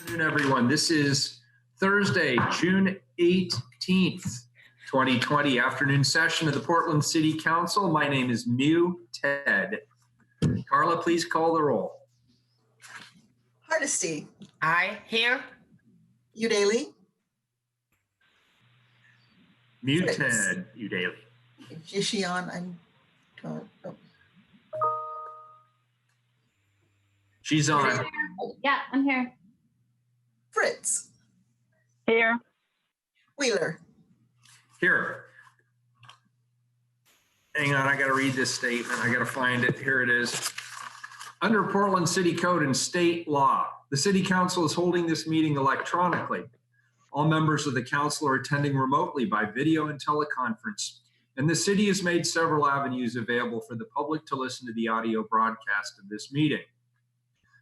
Good afternoon, everyone. This is Thursday, June 18th, 2020, afternoon session of the Portland City Council. My name is Mew Ted. Carla, please call the roll. Hardesty. Aye. Here. Udaly. Mew Fritz. Ted, Udaly. Is she on? Oh. She's on. Yeah, I'm here. Fritz. Here. Wheeler. Here. Hang on, I got to read this statement. I got to find it. Here it is. Under Portland City Code and state law, the City Council is holding this meeting electronically. All members of the council are attending remotely by video and teleconference, and the city has made several avenues available for the public to listen to the audio broadcast of this meeting.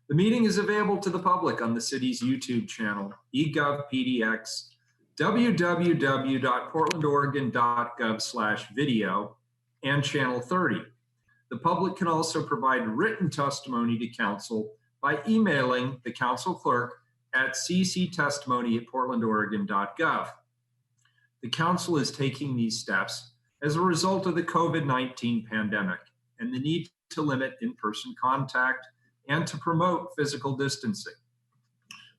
The meeting is available to the public on the city's YouTube channel, eGovPDX, www.portlandoregon.gov/video, and Channel 30. The public can also provide written testimony to council by emailing the council clerk at cctestimony@portlandoregon.gov. The council is taking these steps as a result of the COVID-19 pandemic and the need to limit in-person contact and to promote physical distancing.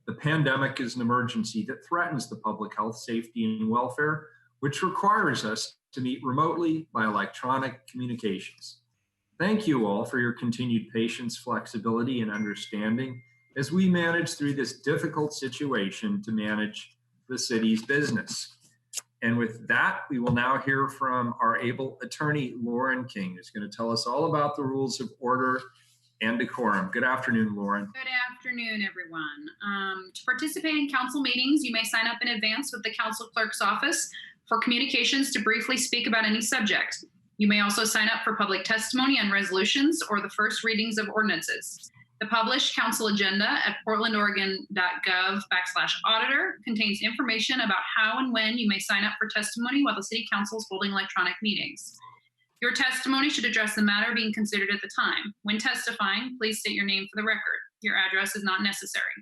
The pandemic is an emergency that threatens the public health, safety, and welfare, which requires us to meet remotely by electronic communications. Thank you all for your continued patience, flexibility, and understanding as we manage through this difficult situation to manage the city's business. And with that, we will now hear from our able attorney, Lauren King, who's going to tell us all about the rules of order and decorum. Good afternoon, Lauren. Good afternoon, everyone. To participate in council meetings, you may sign up in advance with the council clerk's office for communications to briefly speak about any subject. You may also sign up for public testimony on resolutions or the first readings of ordinances. The published council agenda at portlandoregon.gov/auditor contains information about how and when you may sign up for testimony while the city council is holding electronic meetings. Your testimony should address the matter being considered at the time. When testifying, please state your name for the record. Your address is not necessary.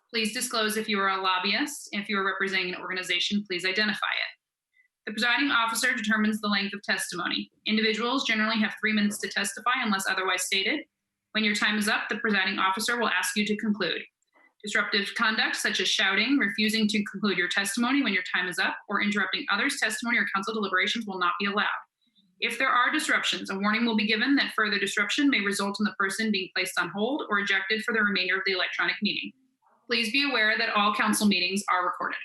Please disclose if you are a lobbyist. If you are representing an organization, please identify it. The presiding officer determines the length of testimony. Individuals generally have 3 minutes to testify unless otherwise stated. When your time is up, the presiding officer will ask you to conclude. Disruptive conduct, such as shouting, refusing to conclude your testimony when your time is up, or interrupting others' testimony or council deliberations will not be allowed. If there are disruptions, a warning will be given that further disruption may result in the person being placed on hold or ejected for the remainder of the electronic meeting. Please be aware that all council meetings are recorded.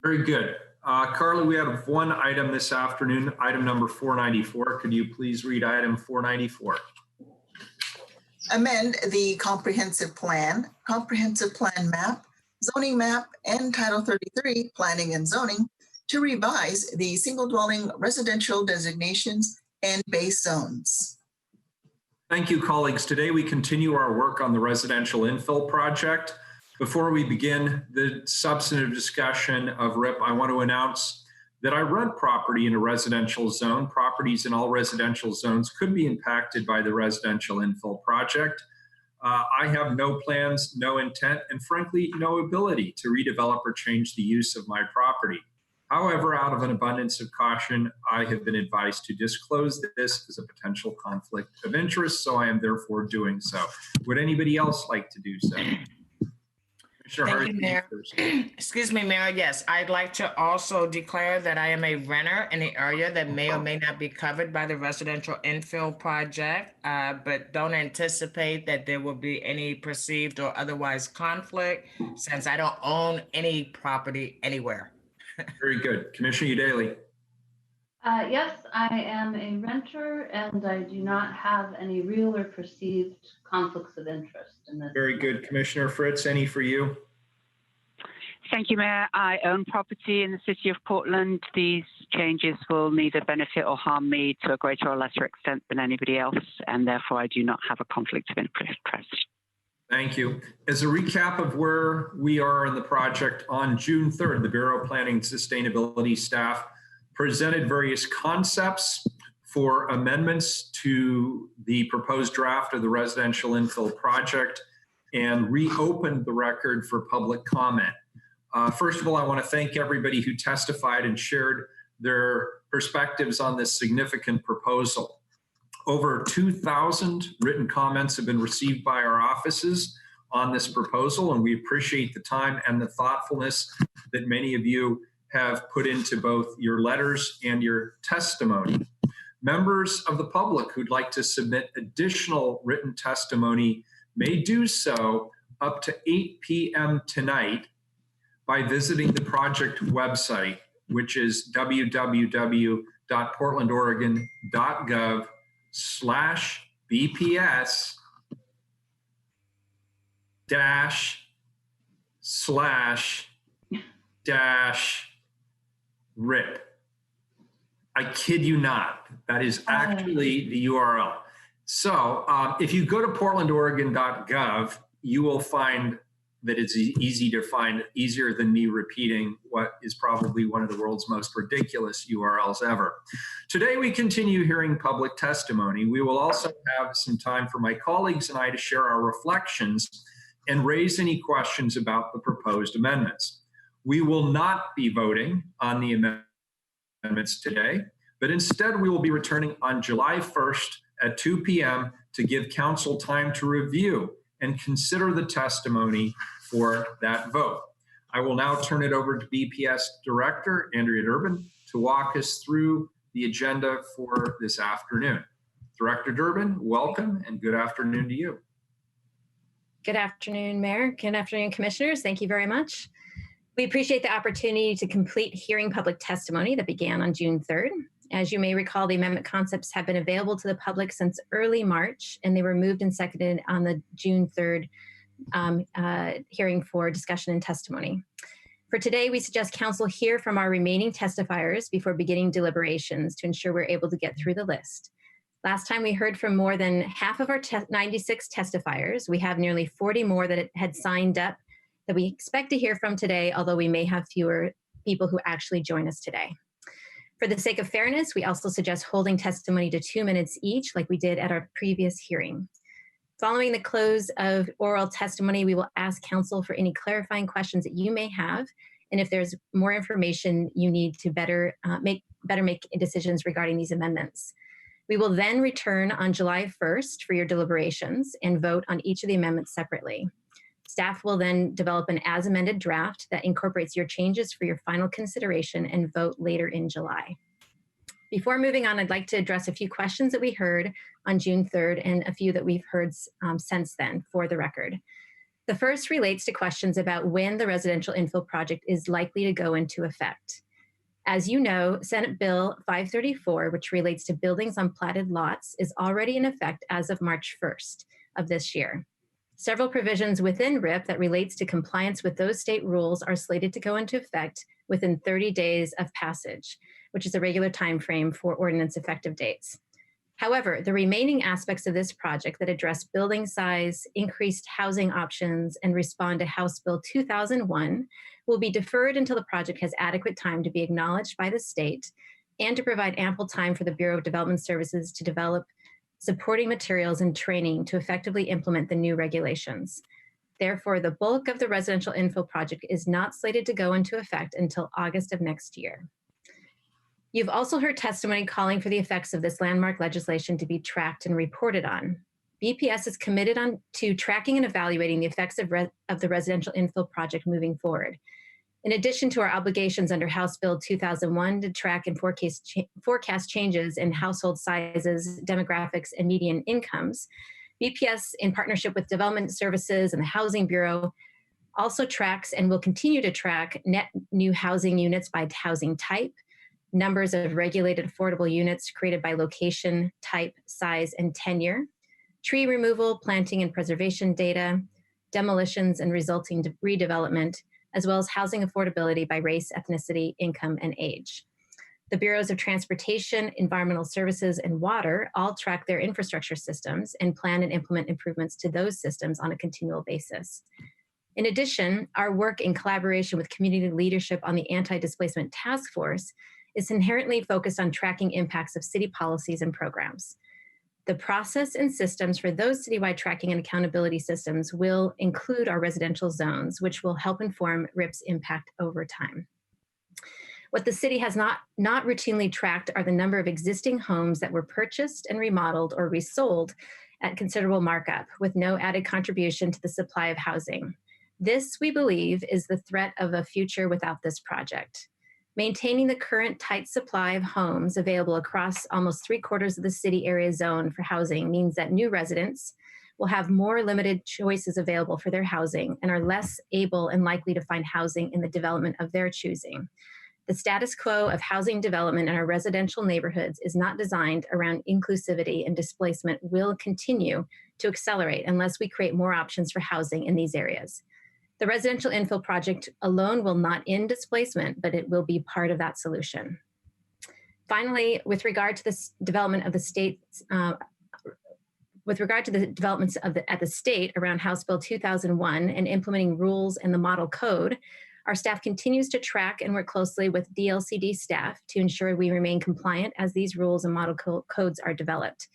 Very good. Carla, we have one item this afternoon, item number 494. Could you please read item 494? Amend the comprehensive plan map, zoning map, and Title 33, planning and zoning, to revise the single dwelling residential designations and base zones. Thank you, colleagues. Today we continue our work on the residential infill project. Before we begin the substantive discussion of RIP, I want to announce that I rent property in a residential zone. Properties in all residential zones could be impacted by the residential infill project. I have no plans, no intent, and frankly, no ability to redevelop or change the use of my property. However, out of an abundance of caution, I have been advised to disclose this as a potential conflict of interest, so I am therefore doing so. Would anybody else like to do so? Thank you, Mayor. Excuse me, Mayor. Yes, I'd like to also declare that I am a renter in the area that may or may not be covered by the residential infill project, but don't anticipate that there will be any perceived or otherwise conflict since I don't own any property anywhere. Very good. Commissioner Udaly. Yes, I am a renter and I do not have any real or perceived conflicts of interest in this. Very good. Commissioner Fritz, any for you? Thank you, Mayor. I own property in the city of Portland. These changes will neither benefit or harm me to a greater or lesser extent than anybody else, and therefore I do not have a conflict of interest. Thank you. As a recap of where we are in the project, on June 3rd, the Bureau of Planning and Sustainability staff presented various concepts for amendments to the proposed draft of the residential infill project. and reopened the record for public comment. First of all, I want to thank everybody who testified and shared their perspectives on this significant proposal. Over 2,000 written comments have been received by our offices on this proposal, and we appreciate the time and the thoughtfulness that many of you have put into both your letters and your testimony. Members of the public who'd like to submit additional written testimony may do so up to 8 p.m. tonight by visiting the project website, which is www.portlandOregon.gov/BPS/RIP. I kid you not. That is actually the URL. So if you go to portlandoregon.gov, you will find that it's easy to find, easier than me repeating what is probably one of the world's most ridiculous URLs ever. Today, we continue hearing public testimony. We will also have some time for my colleagues and I to share our reflections and raise any questions about the proposed amendments. We will not be voting on the amendments today, but instead we will be returning on July 1st at 2 p.m. to give council time to review and consider the testimony for that vote. I will now turn it over to BPS Director Andrea Durbin to walk us through the agenda for this afternoon. Director Durbin, welcome and good afternoon to you. Good afternoon, Mayor. Good afternoon, Commissioners. Thank you very much. We appreciate the opportunity to complete hearing public testimony that began on June 3rd. As you may recall, the amendment concepts have been available to the public since early March, and they were moved and seconded on the June 3rd hearing for discussion and testimony. For today, we suggest council hear from our remaining testifiers before beginning deliberations to ensure we're able to get through the list. Last time we heard from more than half of our 96 testifiers. We have nearly 40 more that had signed up that we expect to hear from today, although we may have fewer people who actually join us today. For the sake of fairness, we also suggest holding testimony to 2 minutes each, like we did at our previous hearing. Following the close of oral testimony, we will ask council for any clarifying questions that you may have, and if there's more information you need to better make decisions regarding these amendments. We will then return on July 1st for your deliberations and vote on each of the amendments separately. Staff will then develop an as-amended draft that incorporates your changes for your final consideration and vote later in July. Before moving on, I'd like to address a few questions that we heard on June 3rd and a few that we've heard since then for the record. The first relates to questions about when the residential infill project is likely to go into effect. As you know, Senate Bill 534, which relates to buildings on platted lots, is already in effect as of March 1st of this year. Several provisions within RIP that relates to compliance with those state rules are slated to go into effect within 30 days of passage, which is a regular time frame for ordinance effective dates. However, the remaining aspects of this project that address building size, increased housing options, and respond to House Bill 2001 will be deferred until the project has adequate time to be acknowledged by the state and to provide ample time for the Bureau of Development Services to develop supporting materials and training to effectively implement the new regulations. Therefore, the bulk of the residential infill project is not slated to go into effect until August of next year. You've also heard testimony calling for the effects of this landmark legislation to be tracked and reported on. BPS is committed to tracking and evaluating the effects of the residential infill project moving forward. In addition to our obligations under House Bill 2001 to track and forecast changes in household sizes, demographics, and median incomes, BPS, in partnership with Development Services and the Housing Bureau, also tracks and will continue to track net new housing units by housing type, numbers of regulated affordable units created by location, type, size, and tenure, tree removal, planting, and preservation data, demolitions and resulting redevelopment, as well as housing affordability by race, ethnicity, income, and age. The Bureaus of Transportation, Environmental Services, and Water all track their infrastructure systems and plan and implement improvements to those systems on a continual basis. In addition, our work in collaboration with community leadership on the Anti-Displacement Task Force is inherently focused on tracking impacts of city policies and programs. The process and systems for those citywide tracking and accountability systems will include our residential zones, which will help inform RIP's impact over time. What the city has not routinely tracked are the number of existing homes that were purchased and remodeled or resold at considerable markup with no added contribution to the supply of housing. This, we believe, is the threat of a future without this project. Maintaining the current tight supply of homes available across almost 3/4 of the city area zone for housing means that new residents will have more limited choices available for their housing and are less able and likely to find housing in the development of their choosing. The status quo of housing development in our residential neighborhoods is not designed around inclusivity, and displacement will continue to accelerate unless we create more options for housing in these areas. The residential infill project alone will not end displacement, but it will be part of that solution. Finally, with regard to this development of the state's developments at the state around House Bill 2001 and implementing rules in the model code, our staff continues to track and work closely with DLCD staff to ensure we remain compliant as these rules and model codes are developed.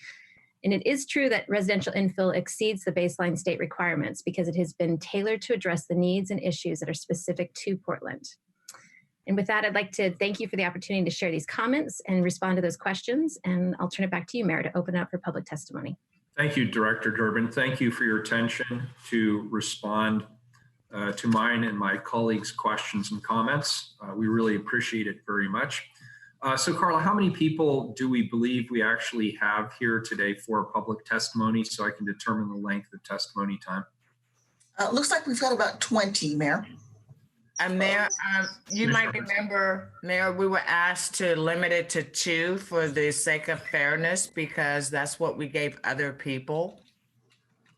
And it is true that residential infill exceeds the baseline state requirements because it has been tailored to address the needs and issues that are specific to Portland. And with that, I'd like to thank you for the opportunity to share these comments and respond to those questions. And I'll turn it back to you, Mayor, to open it up for public testimony. Thank you, Director Durbin. Thank you for your attention to respond to mine and my colleagues' questions and comments. We really appreciate it very much. So Carla, how many people do we believe we actually have here today for public testimony so I can determine the length of testimony time? Looks like we've got about 20, Mayor. Mayor, you might remember, Mayor, we were asked to limit it to 2 for the sake of fairness because that's what we gave other people.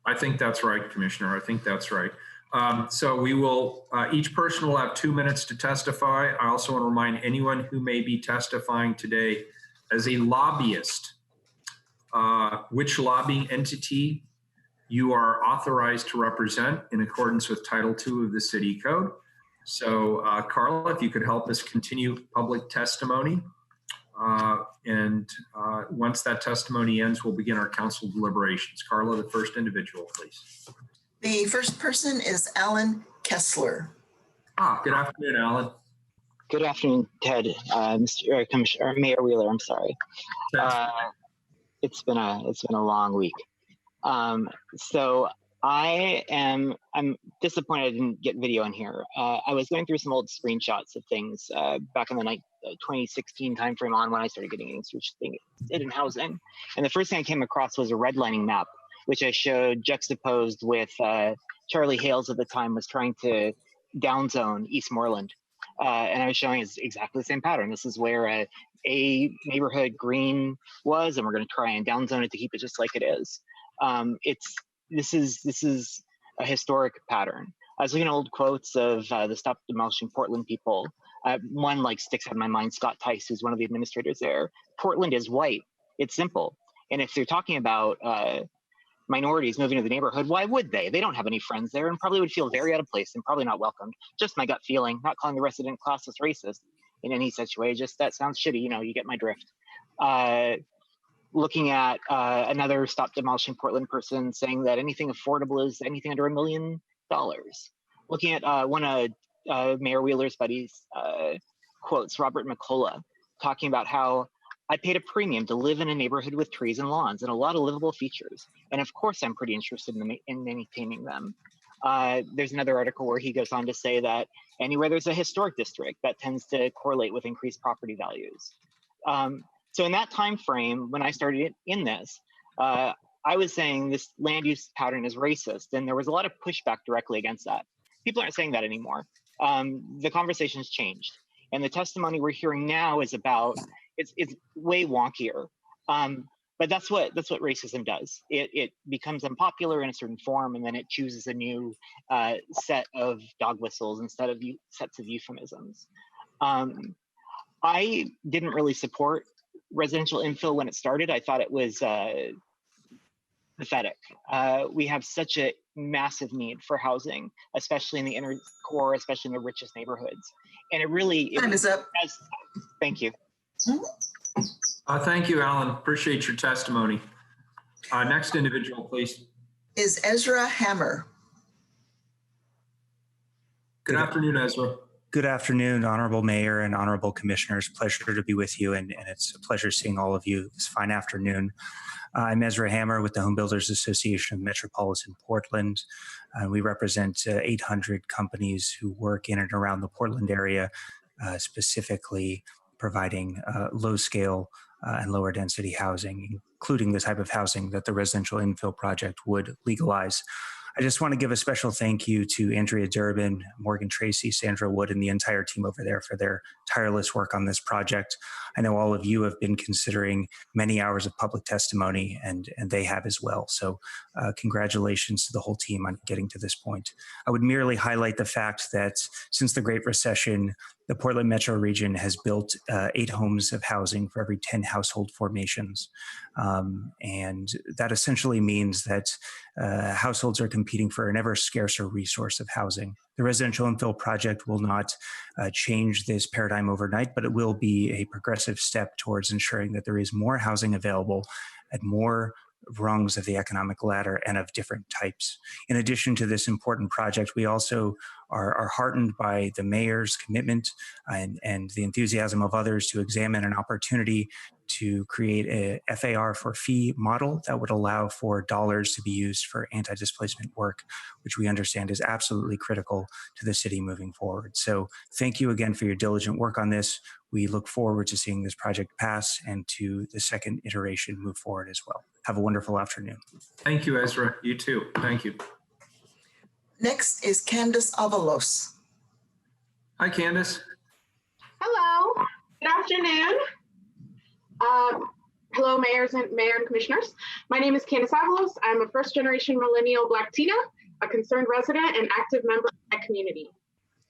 I think that's right, Commissioner. I think that's right. So we will, each person will have 2 minutes to testify. I also want to remind anyone who may be testifying today as a lobbyist, which lobbying entity you are authorized to represent in accordance with Title II of the City Code. So Carla, if you could help us continue public testimony. Once that testimony ends, we'll begin our council deliberations. Carla, the first individual, please. The first person is Alan Kessler. Good afternoon, Alan. Good afternoon, Ted. Mr. Commissioner, Mayor Wheeler, I'm sorry. It's been a long week. So I'm disappointed I didn't get video in here. I was going through some old screenshots of things back in the 2016 timeframe on when I started getting interested in housing. And the first thing I came across was a redlining map, which I showed juxtaposed with Charlie Hales at the time was trying to downzone Eastmoreland. And I was showing it's exactly the same pattern. This is where a neighborhood green was, and we're going to try and downzone it to keep it just like it is. This is a historic pattern. I was looking at old quotes of the Stop Demolishing Portland people. One like sticks out in my mind, Scott Tice, who's one of the administrators there. Portland is white. It's simple. And if they're talking about minorities moving to the neighborhood, why would they? They don't have any friends there and probably would feel very out of place and probably not welcomed. Just my gut feeling, not calling the resident classist racist in any such way, just that sounds shitty, you get my drift. Looking at another Stop Demolishing Portland person saying that anything affordable is anything under $1 million. Looking at one of Mayor Wheeler's buddies quotes, Robert McCullough, talking about how I paid a premium to live in a neighborhood with trees and lawns and a lot of livable features. And of course, I'm pretty interested in maintaining them. There's another article where he goes on to say that anywhere there's a historic district, that tends to correlate with increased property values. So in that time frame, when I started in this, I was saying this land use pattern is racist, and there was a lot of pushback directly against that. People aren't saying that anymore. The conversation's changed. And the testimony we're hearing now is about, it's way wonkier. But that's what racism does. It becomes unpopular in a certain form, and then it chooses a new set of dog whistles instead of sets of euphemisms. I didn't really support residential infill when it started. I thought it was pathetic. We have such a massive need for housing, especially in the inner core, especially in the richest neighborhoods. And it really— Time is up. Thank you. Thank you, Alan. Appreciate your testimony. Next individual, please. Is Ezra Hammer. Good afternoon, Ezra. Good afternoon, Honorable Mayor and Honorable Commissioners. Pleasure to be with you, and it's a pleasure seeing all of you this fine afternoon. I'm Ezra Hammer with the Home Builders Association of Metropolitan Portland. We represent 800 companies who work in and around the Portland area, specifically providing low-scale and lower density housing, including the type of housing that the residential infill project would legalize. I just want to give a special thank you to Andrea Durbin, Morgan Tracy, Sandra Wood, and the entire team over there for their tireless work on this project. I know all of you have been considering many hours of public testimony, and they have as well. So congratulations to the whole team on getting to this point. I would merely highlight the fact that since the Great Recession, the Portland metro region has built 8 homes of housing for every 10 household formations. And that essentially means that households are competing for an ever scarcer resource of housing. The residential infill project will not change this paradigm overnight, but it will be a progressive step towards ensuring that there is more housing available at more rungs of the economic ladder and of different types. In addition to this important project, we also are heartened by the mayor's commitment and the enthusiasm of others to examine an opportunity to create a FAR for fee model that would allow for dollars to be used for anti-displacement work, which we understand is absolutely critical to the city moving forward. So thank you again for your diligent work on this. We look forward to seeing this project pass and to the second iteration move forward as well. Have a wonderful afternoon. Thank you, Ezra. You too. Thank you. Next is Candace Avalos. Hi, Candace. Hello. Good afternoon. Hello, Mayor and Commissioners. My name is Candace Avalos. I'm a first-generation millennial Black Tina, a concerned resident and active member of my community.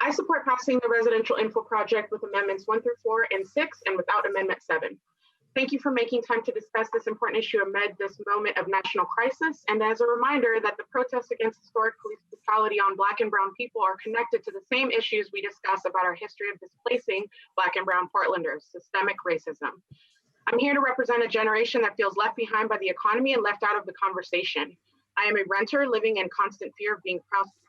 I support passing the residential infill project with amendments 1 through 4 and 6 and without amendment 7. Thank you for making time to discuss this important issue amid this moment of national crisis. And as a reminder that the protests against historic police brutality on Black and brown people are connected to the same issues we discuss about our history of displacing Black and brown Portlanders, systemic racism. I'm here to represent a generation that feels left behind by the economy and left out of the conversation. I am a renter living in constant fear of being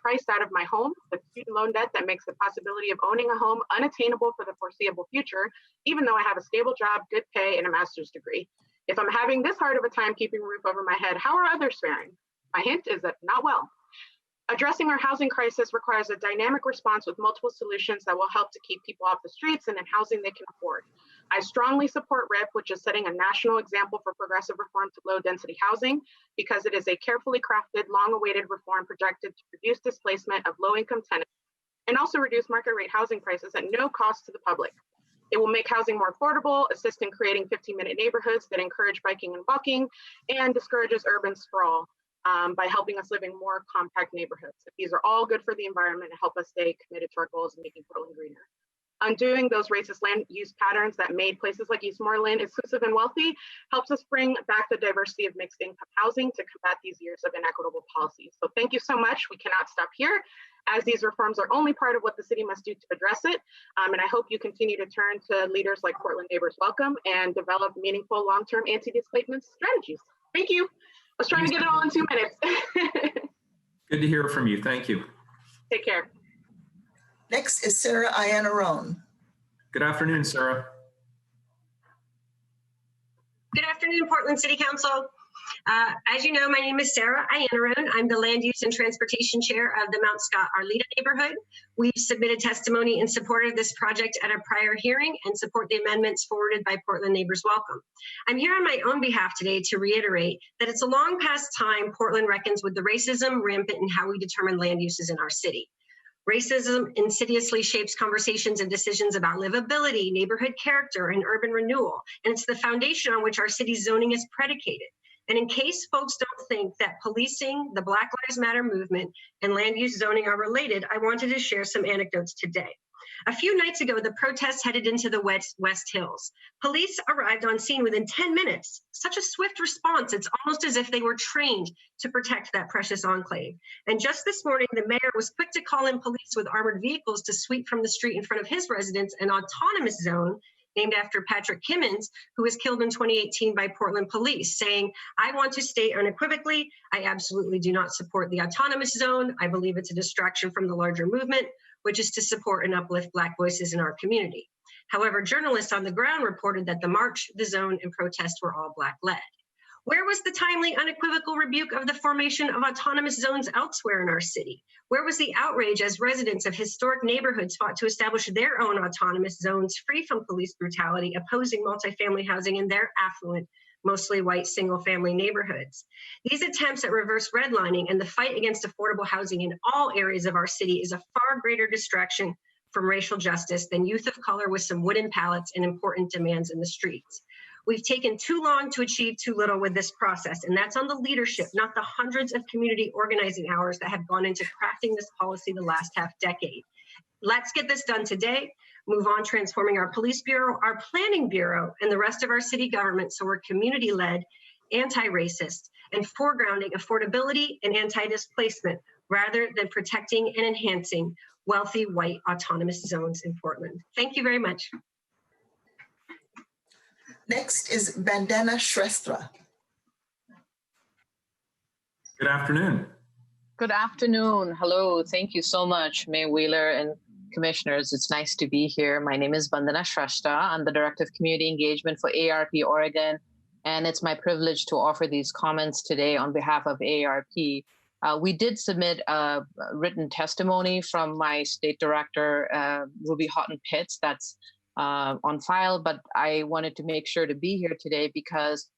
priced out of my home with student loan debt that makes the possibility of owning a home unattainable for the foreseeable future, even though I have a stable job, good pay, and a master's degree. If I'm having this hard of a time keeping a roof over my head, how are others faring? My hint is that not well. Addressing our housing crisis requires a dynamic response with multiple solutions that will help to keep people off the streets and in housing they can afford. I strongly support RIP, which is setting a national example for progressive reform to low density housing, because it is a carefully crafted, long-awaited reform projected to reduce displacement of low-income tenants and also reduce market rate housing prices at no cost to the public. It will make housing more affordable, assist in creating 15-minute neighborhoods that encourage biking and walking, and discourages urban sprawl by helping us live in more compact neighborhoods. These are all good for the environment and help us stay committed to our goals of making Portland greener. Undoing those racist land use patterns that made places like Eastmoreland exclusive and wealthy helps us bring back the diversity of mixed income housing to combat these years of inequitable policies. So thank you so much. We cannot stop here, as these reforms are only part of what the city must do to address it. And I hope you continue to turn to leaders like Portland Neighbors Welcome and develop meaningful long-term anti-displacement strategies. Thank you. I was trying to get it all in 2 minutes. Good to hear from you. Thank you. Take care. Next is Sarah Iannarone. Good afternoon, Sarah. Good afternoon, Portland City Council. As you know, my name is Sarah Iannarone. I'm the Land Use and Transportation Chair of the Mount Scott Arleta neighborhood. We've submitted testimony in support of this project at a prior hearing and support the amendments forwarded by Portland Neighbors Welcome. I'm here on my own behalf today to reiterate that it's a long past time Portland reckons with the racism rampant in how we determine land uses in our city. Racism insidiously shapes conversations and decisions about livability, neighborhood character, and urban renewal, and it's the foundation on which our city's zoning is predicated. And in case folks don't think that policing, the Black Lives Matter movement, and land use zoning are related, I wanted to share some anecdotes today. A few nights ago, the protests headed into the West Hills. Police arrived on scene within 10 minutes. Such a swift response, it's almost as if they were trained to protect that precious enclave. And just this morning, the mayor was quick to call in police with armored vehicles to sweep from the street in front of his residence an autonomous zone named after Patrick Kimmons, who was killed in 2018 by Portland police, saying, "I want to state unequivocally, I absolutely do not support the autonomous zone. I believe it's a distraction from the larger movement, which is to support and uplift Black voices in our community." However, journalists on the ground reported that the march, the zone, and protest were all Black-led. Where was the timely, unequivocal rebuke of the formation of autonomous zones elsewhere in our city? Where was the outrage as residents of historic neighborhoods fought to establish their own autonomous zones free from police brutality, opposing multifamily housing in their affluent, mostly white single-family neighborhoods? These attempts at reverse redlining and the fight against affordable housing in all areas of our city is a far greater distraction from racial justice than youth of color with some wooden pallets and important demands in the streets. We've taken too long to achieve too little with this process, and that's on the leadership, not the hundreds of community organizing hours that have gone into crafting this policy the last half decade. Let's get this done today, move on transforming our police bureau, our planning bureau, and the rest of our city government so we're community-led, anti-racist, and foregrounding affordability and anti-displacement rather than protecting and enhancing wealthy white autonomous zones in Portland. Thank you very much. Next is Vandana Shrestha. Good afternoon. Good afternoon. Hello. Thank you so much, Mayor Wheeler and commissioners. It's nice to be here. My name is Vandana Shrestha. I'm the Director of Community Engagement for AARP Oregon, and it's my privilege to offer these comments today on behalf of AARP. We did submit a written testimony from my state director, Ruby Houghton-Pitts, that's on file, but I wanted to make sure to be here today because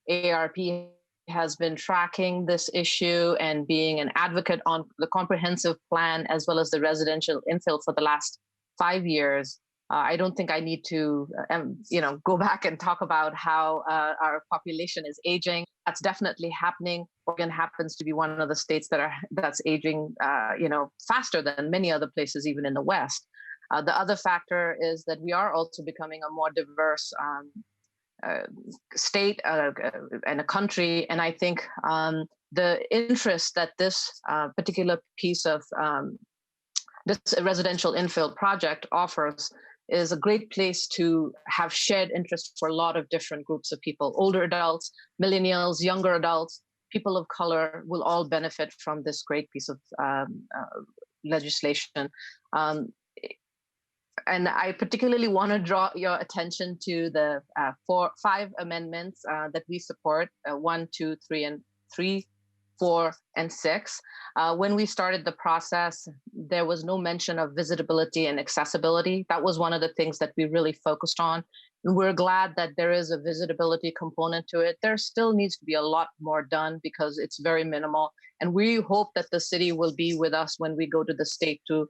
AARP has been tracking this issue and being an advocate on the comprehensive plan as well as the residential infill for the last 5 years. I don't think I need to, go back and talk about how our population is aging. That's definitely happening. Oregon happens to be one of the states that's aging, faster than many other places, even in the West. The other factor is that we are also becoming a more diverse state and a country. And I think the interest that this particular piece of this residential infill project offers is a great place to have shared interest for a lot of different groups of people. Older adults, millennials, younger adults, people of color will all benefit from this great piece of legislation. And I particularly want to draw your attention to the 5 amendments that we support, 1, 2, 3, 4, and 6. When we started the process, there was no mention of visitability and accessibility. That was one of the things that we really focused on. And we're glad that there is a visitability component to it. There still needs to be a lot more done because it's very minimal. And we hope that the city will be with us when we go to the state to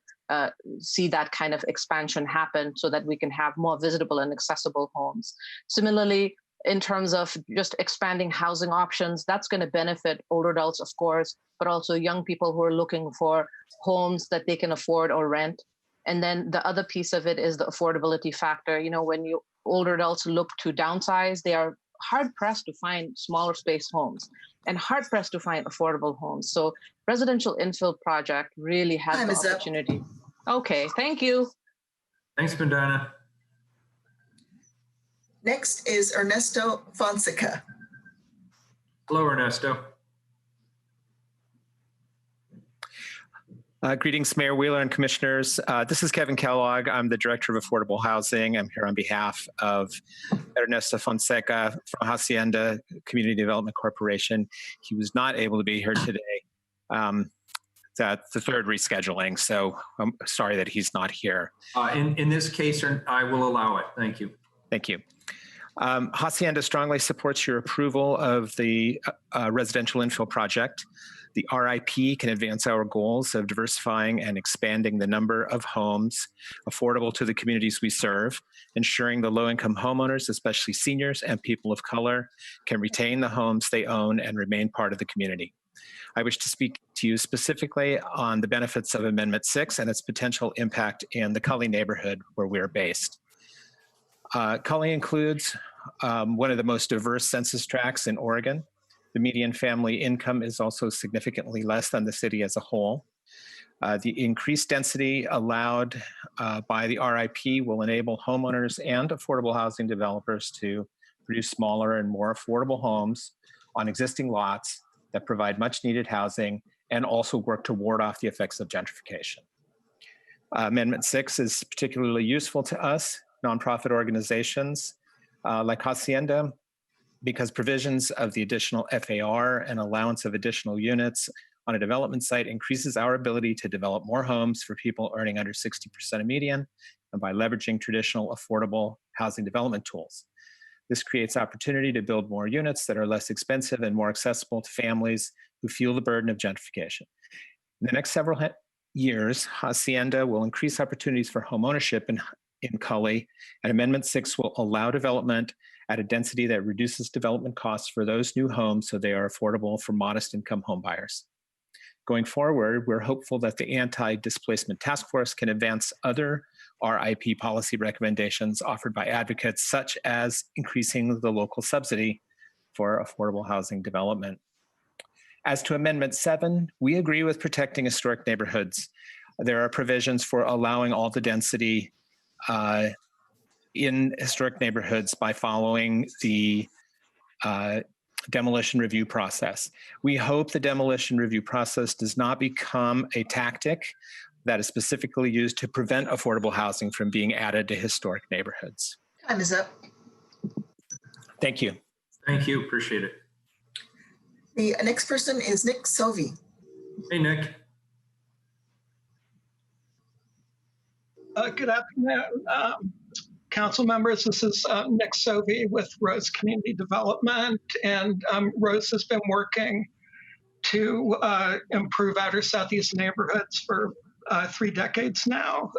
see that kind of expansion happen so that we can have more visitable and accessible homes. Similarly, in terms of just expanding housing options, that's going to benefit older adults, of course, but also young people who are looking for homes that they can afford or rent. And then the other piece of it is the affordability factor. You know, when older adults look to downsize, they are hard-pressed to find smaller space homes and hard-pressed to find affordable homes. So residential infill project really has the opportunity. Okay, thank you. Thanks, Vandana. Next is Ernesto Fonseca. Hello, Ernesto. Greetings, Mayor Wheeler and commissioners. This is Kevin Kellogg. I'm the Director of Affordable Housing. I'm here on behalf of Ernesto Fonseca from Hacienda Community Development Corporation. He was not able to be here today. That's the third rescheduling, so I'm sorry that he's not here. In this case, I will allow it. Thank you. Thank you. Hacienda strongly supports your approval of the residential infill project. The RIP can advance our goals of diversifying and expanding the number of homes affordable to the communities we serve, ensuring the low-income homeowners, especially seniors and people of color, can retain the homes they own and remain part of the community. I wish to speak to you specifically on the benefits of Amendment 6 and its potential impact in the Cully neighborhood where we're based. Cully includes one of the most diverse census tracts in Oregon. The median family income is also significantly less than the city as a whole. The increased density allowed by the RIP will enable homeowners and affordable housing developers to produce smaller and more affordable homes on existing lots that provide much needed housing and also work to ward off the effects of gentrification. Amendment 6 is particularly useful to us, nonprofit organizations like Hacienda, because provisions of the additional FAR and allowance of additional units on a development site increases our ability to develop more homes for people earning under 60% of median, and by leveraging traditional affordable housing development tools. This creates opportunity to build more units that are less expensive and more accessible to families who feel the burden of gentrification. In the next several years, Hacienda will increase opportunities for homeownership in Cully, and Amendment 6 will allow development at a density that reduces development costs for those new homes so they are affordable for modest income home buyers. Going forward, we're hopeful that the Anti-Displacement Task Force can advance other RIP policy recommendations offered by advocates, such as increasing the local subsidy for affordable housing development. As to Amendment 7, we agree with protecting historic neighborhoods. There are provisions for allowing all the density in historic neighborhoods by following the demolition review process. We hope the demolition review process does not become a tactic that is specifically used to prevent affordable housing from being added to historic neighborhoods. Time is up. Thank you. Thank you. Appreciate it. The next person is Nick Sovey. Hey, Nick. Good afternoon, council members. This is Nick Sovey with Rose Community Development, and Rose has been working to improve outer Southeast neighborhoods for 3 decades now.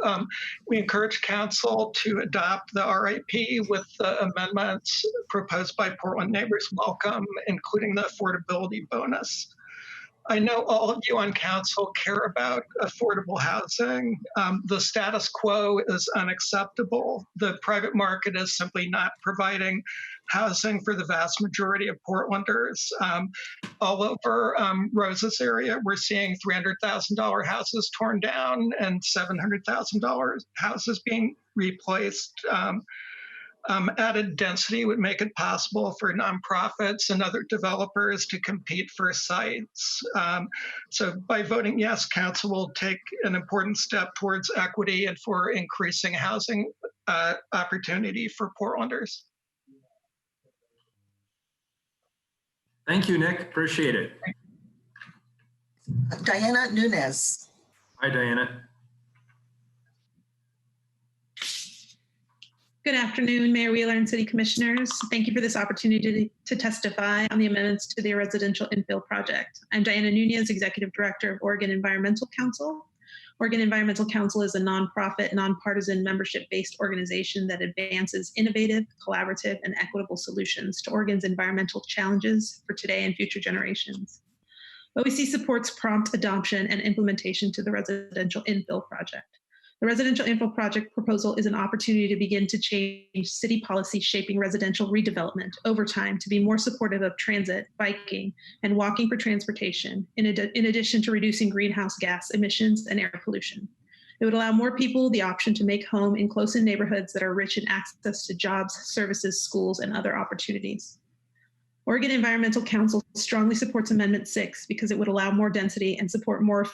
We encourage council to adopt the RIP with the amendments proposed by Portland Neighbors Welcome, including the affordability bonus. I know all of you on council care about affordable housing. The status quo is unacceptable. The private market is simply not providing housing for the vast majority of Portlanders. All over Rose's area, we're seeing $300,000 houses torn down and $700,000 houses being replaced. Added density would make it possible for nonprofits and other developers to compete for sites. So by voting yes, council will take an important step towards equity and for increasing housing opportunity for Portlanders. Thank you, Nick. Appreciate it. Diana Nunez. Hi, Diana. Good afternoon, Mayor Wheeler and City Commissioners. Thank you for this opportunity to testify on the amendments to the residential infill project. I'm Diana Nunez, Executive Director of Oregon Environmental Council. Oregon Environmental Council is a nonprofit, nonpartisan, membership-based organization that advances innovative, collaborative, and equitable solutions to Oregon's environmental challenges for today and future generations. OEC supports prompt adoption and implementation to the residential infill project. The residential infill project proposal is an opportunity to begin to change city policy shaping residential redevelopment over time to be more supportive of transit, biking, and walking for transportation, in addition to reducing greenhouse gas emissions and air pollution. It would allow more people the option to make home in close-in neighborhoods that are rich in access to jobs, services, schools, and other opportunities. Oregon Environmental Council strongly supports Amendment 6 because it would allow more density and support more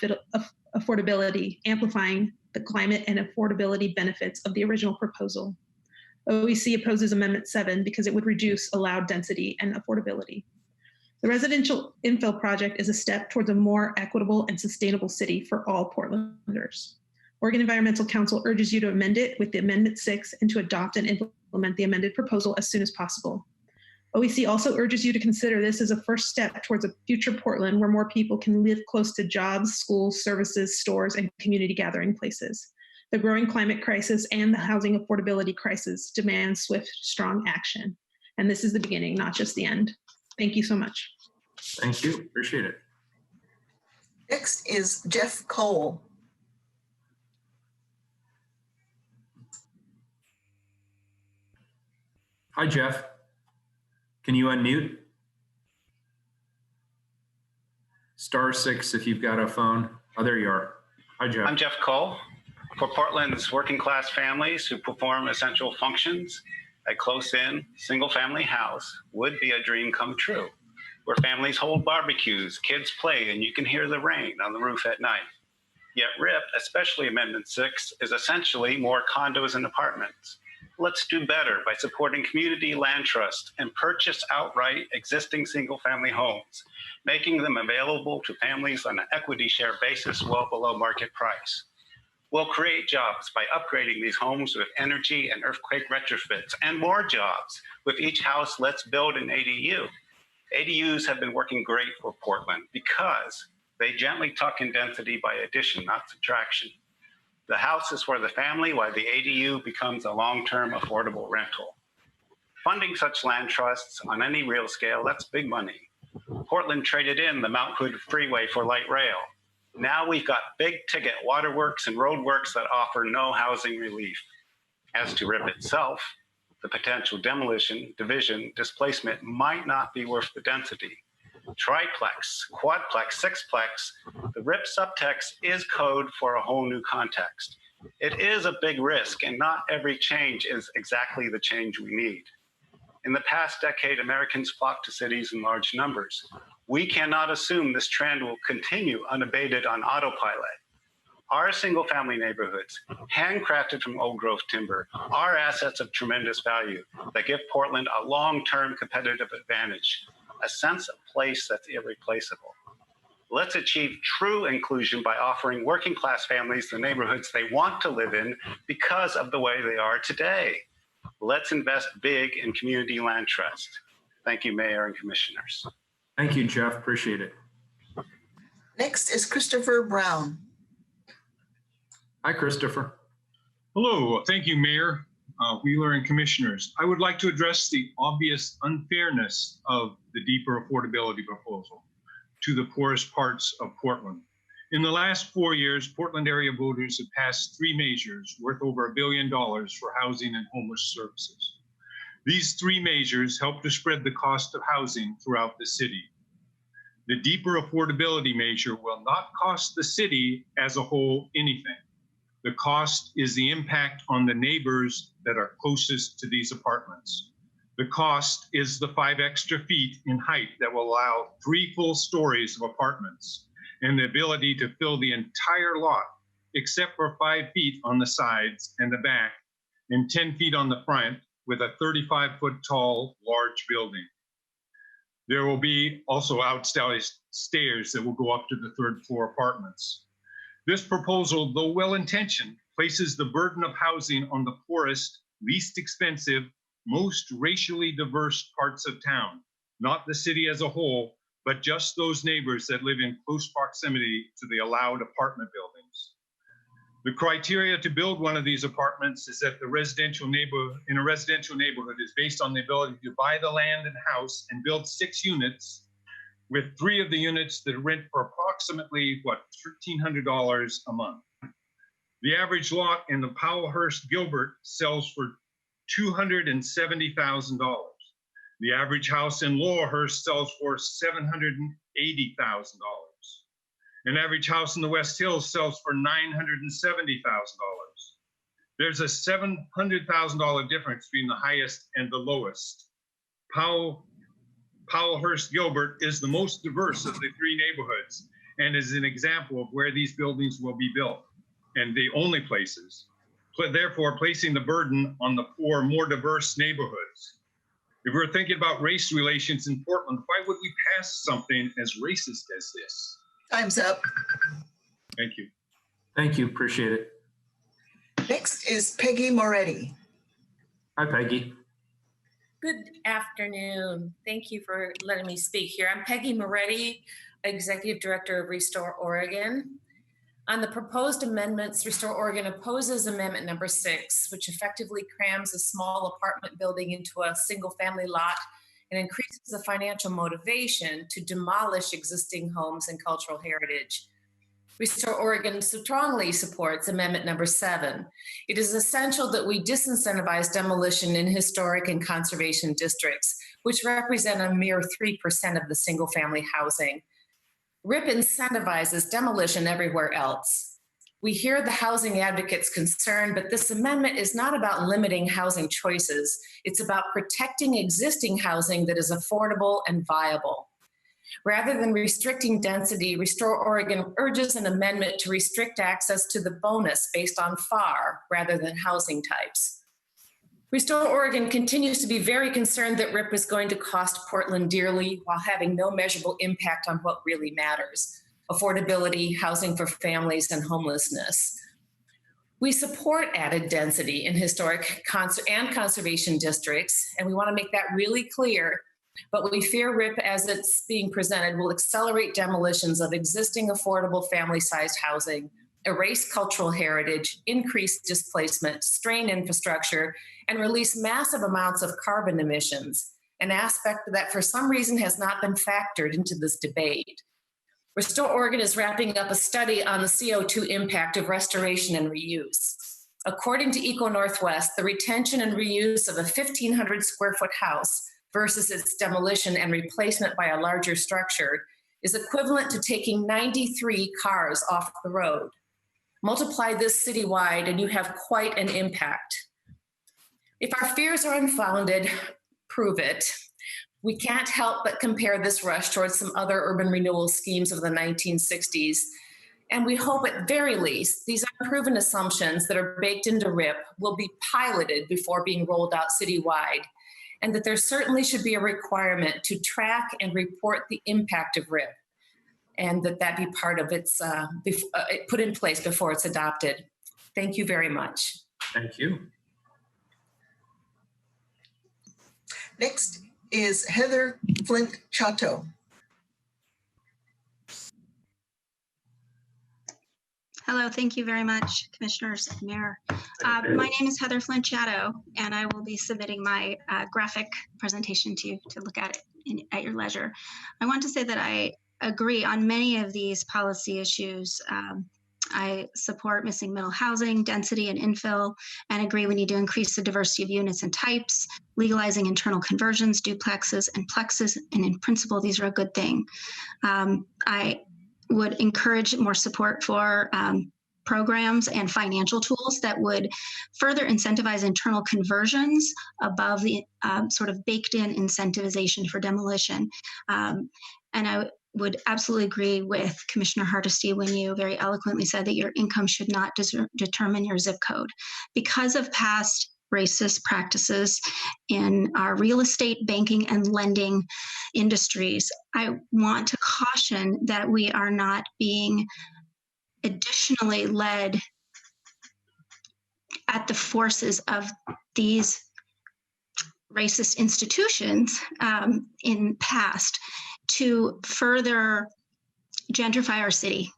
affordability, amplifying the climate and affordability benefits of the original proposal. OEC opposes Amendment 7 because it would reduce allowed density and affordability. The residential infill project is a step towards a more equitable and sustainable city for all Portlanders. Oregon Environmental Council urges you to amend it with the Amendment 6 and to adopt and implement the amended proposal as soon as possible. OEC also urges you to consider this as a first step towards a future Portland where more people can live close to jobs, schools, services, stores, and community gathering places. The growing climate crisis and the housing affordability crisis demand swift, strong action. And this is the beginning, not just the end. Thank you so much. Thank you. Appreciate it. Next is Jeff Cole. Hi, Jeff. Can you unmute? *6 if you've got a phone. Oh, there you are. Hi, Jeff. I'm Jeff Cole. For Portland's working class families who perform essential functions, a close-in, single-family house would be a dream come true, where families hold barbecues, kids play, and you can hear the rain on the roof at night. Yet RIP, especially Amendment 6, is essentially more condos and apartments. Let's do better by supporting community land trust and purchase outright existing single-family homes, making them available to families on an equity share basis well below market price. We'll create jobs by upgrading these homes with energy and earthquake retrofits, and more jobs with each house. Let's build an ADU. ADUs have been working great for Portland because they gently tuck in density by addition, not subtraction. The house is for the family, while the ADU becomes a long-term affordable rental. Funding such land trusts on any real scale, that's big money. Portland traded in the Mount Hood Freeway for light rail. Now we've got big ticket waterworks and roadworks that offer no housing relief. As to RIP itself, the potential demolition, division, displacement might not be worth the density. Triplex, quadplex, sixplex, the RIP subtext is code for a whole new context. It is a big risk, and not every change is exactly the change we need. In the past decade, Americans flocked to cities in large numbers. We cannot assume this trend will continue unabated on autopilot. Our single-family neighborhoods, handcrafted from old-growth timber, are assets of tremendous value that give Portland a long-term competitive advantage, a sense of place that's irreplaceable. Let's achieve true inclusion by offering working-class families the neighborhoods they want to live in because of the way they are today. Let's invest big in community land trust. Thank you, Mayor and Commissioners. Thank you, Jeff. Appreciate it. Next is Christopher Brown. Hi, Christopher. Hello. Thank you, Mayor Wheeler and Commissioners. I would like to address the obvious unfairness of the deeper affordability proposal to the poorest parts of Portland. In the last 4 years, Portland area voters have passed 3 measures worth over $1 billion for housing and homeless services. These 3 measures help to spread the cost of housing throughout the city. The deeper affordability measure will not cost the city as a whole anything. The cost is the impact on the neighbors that are closest to these apartments. The cost is the 5 extra feet in height that will allow 3 full stories of apartments and the ability to fill the entire lot, except for 5 feet on the sides and the back, and 10 feet on the front, with a 35-foot tall, large building. There will be also outside stairs that will go up to the 3rd floor apartments. This proposal, though well-intentioned, places the burden of housing on the poorest, least expensive, most racially diverse parts of town, not the city as a whole, but just those neighbors that live in close proximity to the allowed apartment buildings. The criteria to build one of these apartments is that in a residential neighborhood is based on the ability to buy the land and house and build 6 units, with 3 of the units that rent for approximately, $1,300 a month. The average lot in the Powellhurst Gilbert sells for $270,000. The average house in Laurelhurst sells for $780,000. An average house in the West Hills sells for $970,000. There's a $700,000 difference between the highest and the lowest. Powellhurst Gilbert is the most diverse of the 3 neighborhoods and is an example of where these buildings will be built, and the only places, therefore placing the burden on the poor, more diverse neighborhoods. If we're thinking about race relations in Portland, why would we pass something as racist as this? Time's up. Thank you. Thank you. Appreciate it. Next is Peggy Moretti. Hi, Peggy. Good afternoon. Thank you for letting me speak here. I'm Peggy Moretti, Executive Director of Restore Oregon. On the proposed amendments, Restore Oregon opposes Amendment number 6, which effectively crams a small apartment building into a single-family lot and increases the financial motivation to demolish existing homes and cultural heritage. Restore Oregon strongly supports Amendment number 7. It is essential that we disincentivize demolition in historic and conservation districts, which represent a mere 3% of the single-family housing. RIP incentivizes demolition everywhere else. We hear the housing advocates' concern, but this amendment is not about limiting housing choices. It's about protecting existing housing that is affordable and viable. Rather than restricting density, Restore Oregon urges an amendment to restrict access to the bonus based on FAR rather than housing types. Restore Oregon continues to be very concerned that RIP is going to cost Portland dearly while having no measurable impact on what really matters: affordability, housing for families, and homelessness. We support added density in historic and conservation districts, and we want to make that really clear, but we fear RIP as it's being presented will accelerate demolitions of existing affordable family-sized housing, erase cultural heritage, increase displacement, strain infrastructure, and release massive amounts of carbon emissions, an aspect that for some reason has not been factored into this debate. Restore Oregon is wrapping up a study on the CO2 impact of restoration and reuse. According to Eco Northwest, the retention and reuse of a 1,500 square foot house versus its demolition and replacement by a larger structure is equivalent to taking 93 cars off the road. Multiply this citywide and you have quite an impact. If our fears are unfounded, prove it. We can't help but compare this rush towards some other urban renewal schemes of the 1960s. And we hope at very least these unproven assumptions that are baked into RIP will be piloted before being rolled out citywide, and that there certainly should be a requirement to track and report the impact of RIP, and that be part of its, put in place before it's adopted. Thank you very much. Thank you. Next is Heather Flint Chateau. Hello, thank you very much, Commissioners and Mayor. My name is Heather Flint Chateau, and I will be submitting my graphic presentation to you to look at it at your leisure. I want to say that I agree on many of these policy issues. I support missing middle housing, density, and infill, and agree we need to increase the diversity of units and types, legalizing internal conversions, duplexes, and plexes, and in principle, these are a good thing. I would encourage more support for programs and financial tools that would further incentivize internal conversions above the sort of baked-in incentivization for demolition. And I would absolutely agree with Commissioner Hardesty when you very eloquently said that your income should not determine your zip code. Because of past racist practices in our real estate, banking, and lending industries, I want to caution that we are not being additionally led at the forces of these racist institutions in past to further gentrify our city.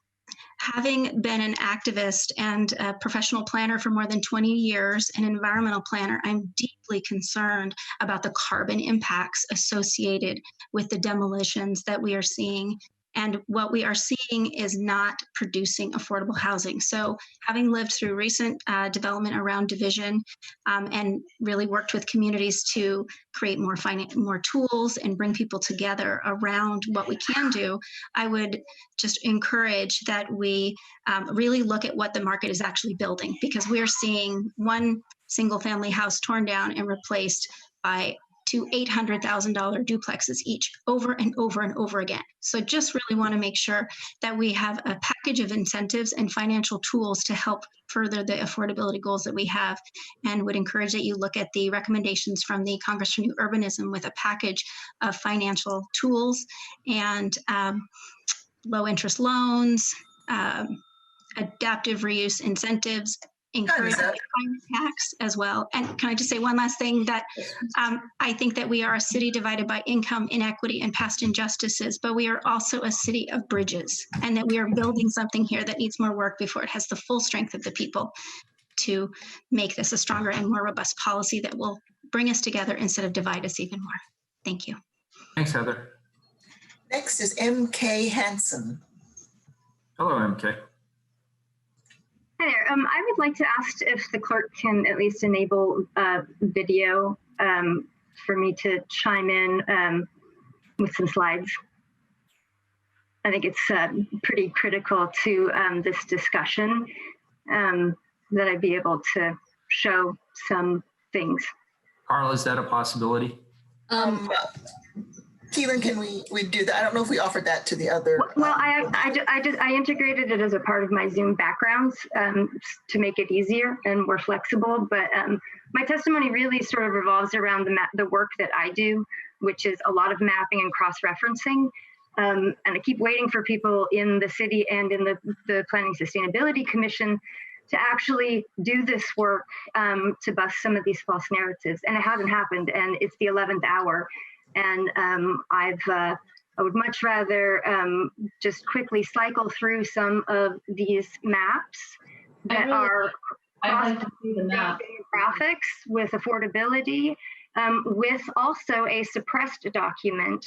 Having been an activist and a professional planner for more than 20 years, an environmental planner, I'm deeply concerned about the carbon impacts associated with the demolitions that we are seeing. And what we are seeing is not producing affordable housing. So having lived through recent development around division and really worked with communities to create more tools and bring people together around what we can do, I would just encourage that we really look at what the market is actually building, because we are seeing one single family house torn down and replaced by to $800,000 duplexes each over and over and over again. So just really want to make sure that we have a package of incentives and financial tools to help further the affordability goals that we have, and would encourage that you look at the recommendations from the Congress for New Urbanism with a package of financial tools and low interest loans, adaptive reuse incentives, encourage tax as well. And can I just say one last thing, that I think that we are a city divided by income inequity and past injustices, but we are also a city of bridges, and that we are building something here that needs more work before it has the full strength of the people to make this a stronger and more robust policy that will bring us together instead of divide us even more. Thank you. Thanks, Heather. Next is M.K. Hansen. Hello, M.K. Hi there. I would like to ask if the clerk can at least enable video for me to chime in with some slides. I think it's pretty critical to this discussion. that I'd be able to show some things. Carla, is that a possibility? Keelan, can we do that? I don't know if we offered that to the other. Well, I integrated it as a part of my Zoom backgrounds to make it easier and more flexible. But my testimony really sort of revolves around the work that I do, which is a lot of mapping and cross-referencing. And I keep waiting for people in the city and in the Planning Sustainability Commission to actually do this work to bust some of these false narratives. And it hasn't happened, and it's the 11th hour. And I would much rather just quickly cycle through some of these maps that are graphics with affordability, with also a suppressed document.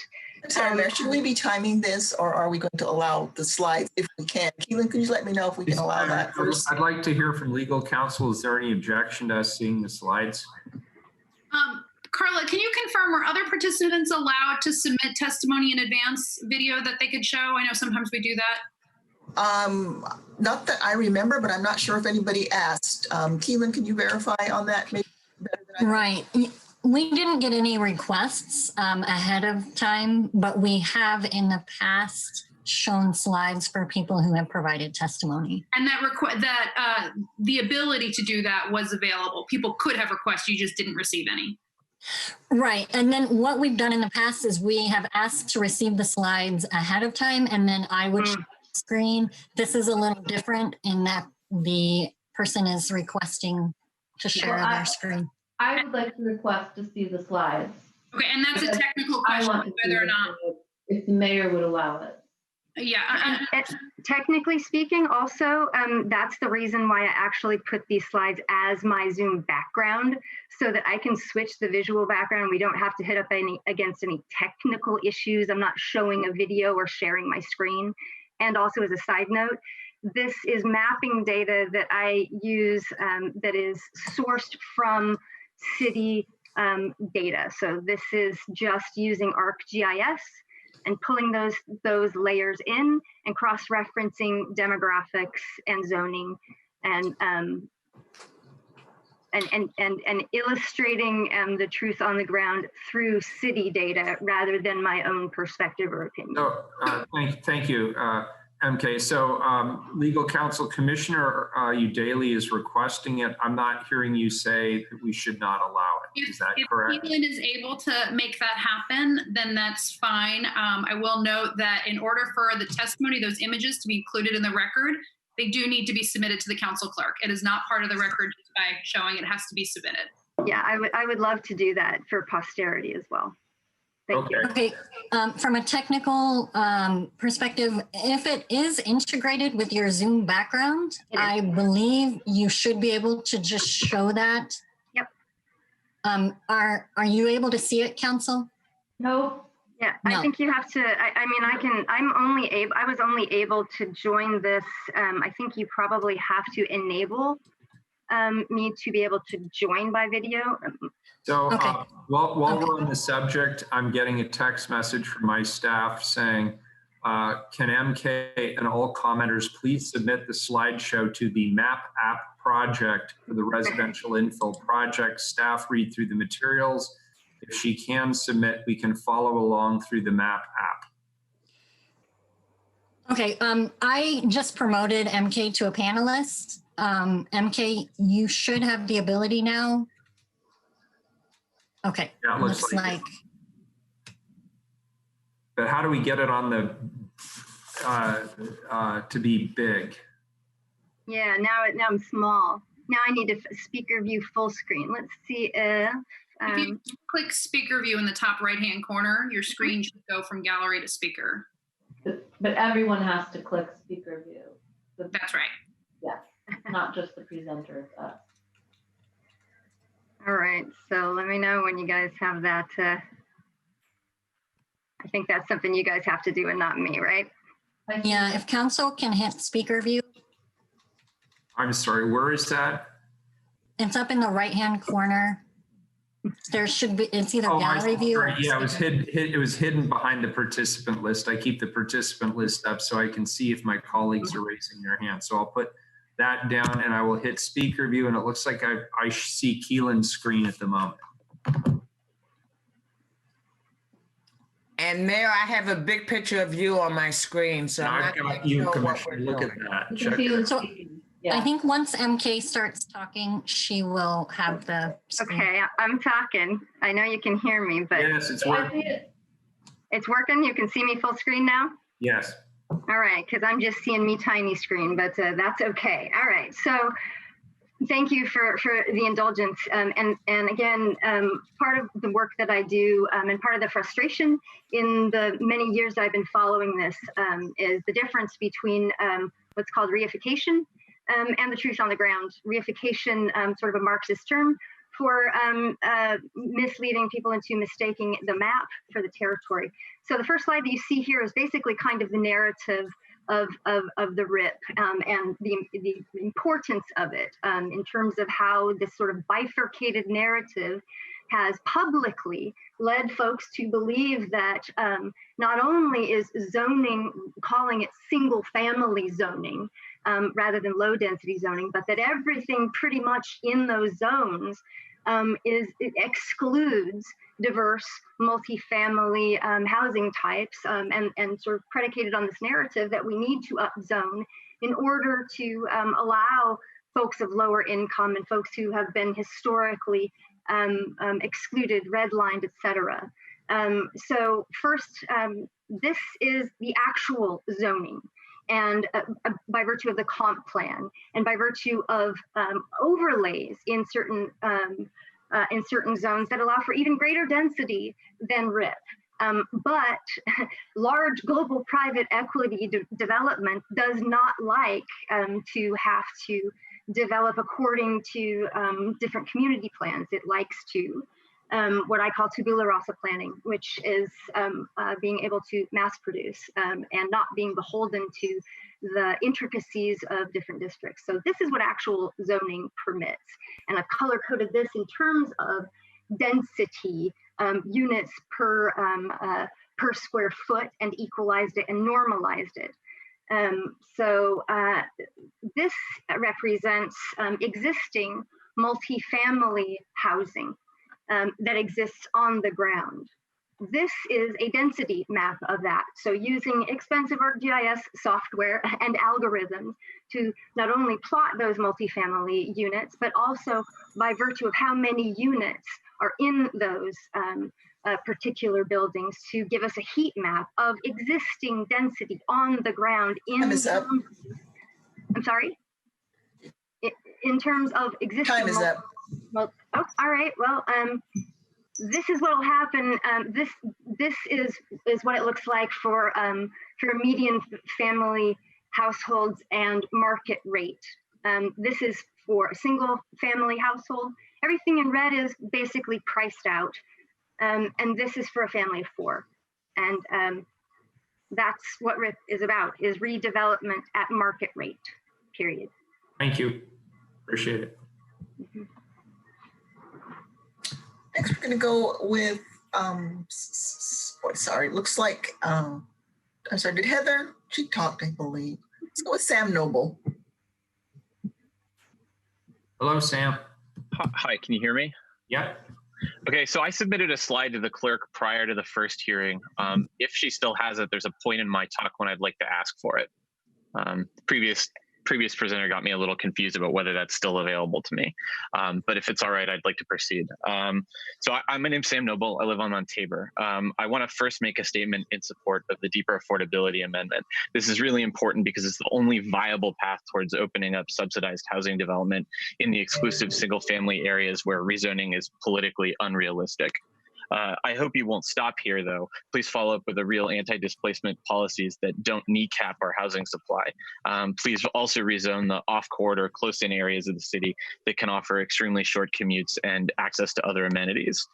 Sorry, Mayor, should we be timing this, or are we going to allow the slides if we can? Keelan, could you let me know if we can allow that first? I'd like to hear from legal counsel. Is there any objection to us seeing the slides? Carla, can you confirm, were other participants allowed to submit testimony in advance video that they could show? I know sometimes we do that. Not that I remember, but I'm not sure if anybody asked. Keelan, can you verify on that? Maybe better than I right. We didn't get any requests ahead of time, but we have in the past shown slides for people who have provided testimony. And that the ability to do that was available. People could have requests, you just didn't receive any. Right. And then what we've done in the past is we have asked to receive the slides ahead of time, and then I would share the screen. This is a little different in that the person is requesting to share their screen. I would like to request to see the slides. Okay, and that's a technical question, whether or not. If the mayor would allow it. Yeah. Technically speaking, also, that's the reason why I actually put these slides as my Zoom background, so that I can switch the visual background. We don't have to hit up against any technical issues. I'm not showing a video or sharing my screen. And also, as a side note, this is mapping data that I use that is sourced from city data. So this is just using ArcGIS and pulling those layers in and cross-referencing demographics and zoning and illustrating the truth on the ground through city data rather than my own perspective or opinion. So, thank you, MK. So legal counsel Commissioner Udaley is requesting it. I'm not hearing you say that we should not allow it. Is that correct? If Keelan is able to make that happen, then that's fine. I will note that in order for the testimony, those images to be included in the record, they do need to be submitted to the council clerk. It is not part of the record just by showing. It has to be submitted. Yeah, I would love to do that for posterity as well. Thank you. Okay, from a technical perspective, if it is integrated with your Zoom background, I believe you should be able to just show that. Yep. Are you able to see it, counsel? No. Yeah, no. I think you have to, I was only able to join this. I think you probably have to enable me to be able to join by video. So while we're on the subject, I'm getting a text message from my staff saying, can MK and all commenters please submit the slideshow to the map app project for the residential infill project? Staff read through the materials. If she can submit, we can follow along through the map app. Okay, I just promoted MK to a panelist. MK, you should have the ability now. Okay, yeah, it looks like. But how do we get it on the to be big? Yeah, now I'm small. Now I need a speaker view full screen. Let's see if you click speaker view in the top right-hand corner, your screen should go from gallery to speaker. But everyone has to click speaker view. That's right. Yes, not just the presenter. All right, so let me know when you guys have that. I think that's something you guys have to do and not me, right? Yeah, if council can hit speaker view. I'm sorry, where is that? It's up in the right-hand corner. There should be, it's either gallery view or yeah, it was hidden behind the participant list. I keep the participant list up so I can see if my colleagues are raising their hand. So I'll put that down and I will hit speaker view, and it looks like I see Keelan's screen at the moment. And Mayor, I have a big picture of you on my screen, so I'm not got quite you, sure what Commissioner. we're Look doing. at that. You can Check see it who's out. So speaking. I Yeah. think once MK starts talking, she will have the screen. Okay, I'm talking. I know you can hear me, but Yes, it's I working. see it. it's working. You can see me full screen now? Yes. All right, because I'm just seeing me tiny screen, but that's okay. All right, so thank you for the indulgence. And again, part of the work that I do and part of the frustration in the many years I've been following this is the difference between what's called reification and the truth on the ground. Reification, sort of a Marxist term for misleading people into mistaking the map for the territory. So the first slide that you see here is basically kind of the narrative of the RIP and the importance of it in terms of how this sort of bifurcated narrative has publicly led folks to believe that not only is zoning, calling it single family zoning rather than low density zoning, but that everything pretty much in those zones it excludes diverse multifamily housing types and sort of predicated on this narrative that we need to upzone in order to allow folks of lower income and folks who have been historically excluded, redlined, et cetera. So first, this is the actual zoning. And by virtue of the comp plan and by virtue of overlays in certain zones that allow for even greater density than RIP. But large global private equity development does not like to have to develop according to different community plans. It likes to what I call tabula rasa planning, which is being able to mass produce and not being beholden to the intricacies of different districts. So this is what actual zoning permits. And I've color coded this in terms of density units per square foot and equalized it and normalized it. So this represents existing multifamily housing that exists on the ground. This is a density map of that. So using expensive ArcGIS software and algorithms to not only plot those multifamily units, but also by virtue of how many units are in those particular buildings to give us a heat map of existing density on the ground in Time is up. I'm sorry? In terms of existing. Time is up. Well, oh, all right. Well, this is what will happen. This is what it looks like for median family households and market rate. This is for a single family household. Everything in red is basically priced out. And this is for a family of 4. And that's what RIP is about, is redevelopment at market rate, period. Thank you. Appreciate it. Mm-hmm. Next, we're going to go with, sorry, looks like, I'm sorry, did Heather? She talked, I believe. Let's go with Sam Noble. Hello, Sam. Hi, can you hear me? Yep. Okay, so I submitted a slide to the clerk prior to the first hearing. If she still has it, there's a point in my talk when I'd like to ask for it. Previous presenter got me a little confused about whether that's still available to me. But if it's all right, I'd like to proceed. My name's Sam Noble. I live on Tabor. I want to first make a statement in support of the deeper affordability amendment. This is really important because it's the only viable path towards opening up subsidized housing development in the exclusive single family areas where rezoning is politically unrealistic. I hope you won't stop here, though. Please follow up with the real anti-displacement policies that don't kneecap our housing supply. Please also rezone the off-corridor, close-in areas of the city that can offer extremely short commutes and access to other amenities.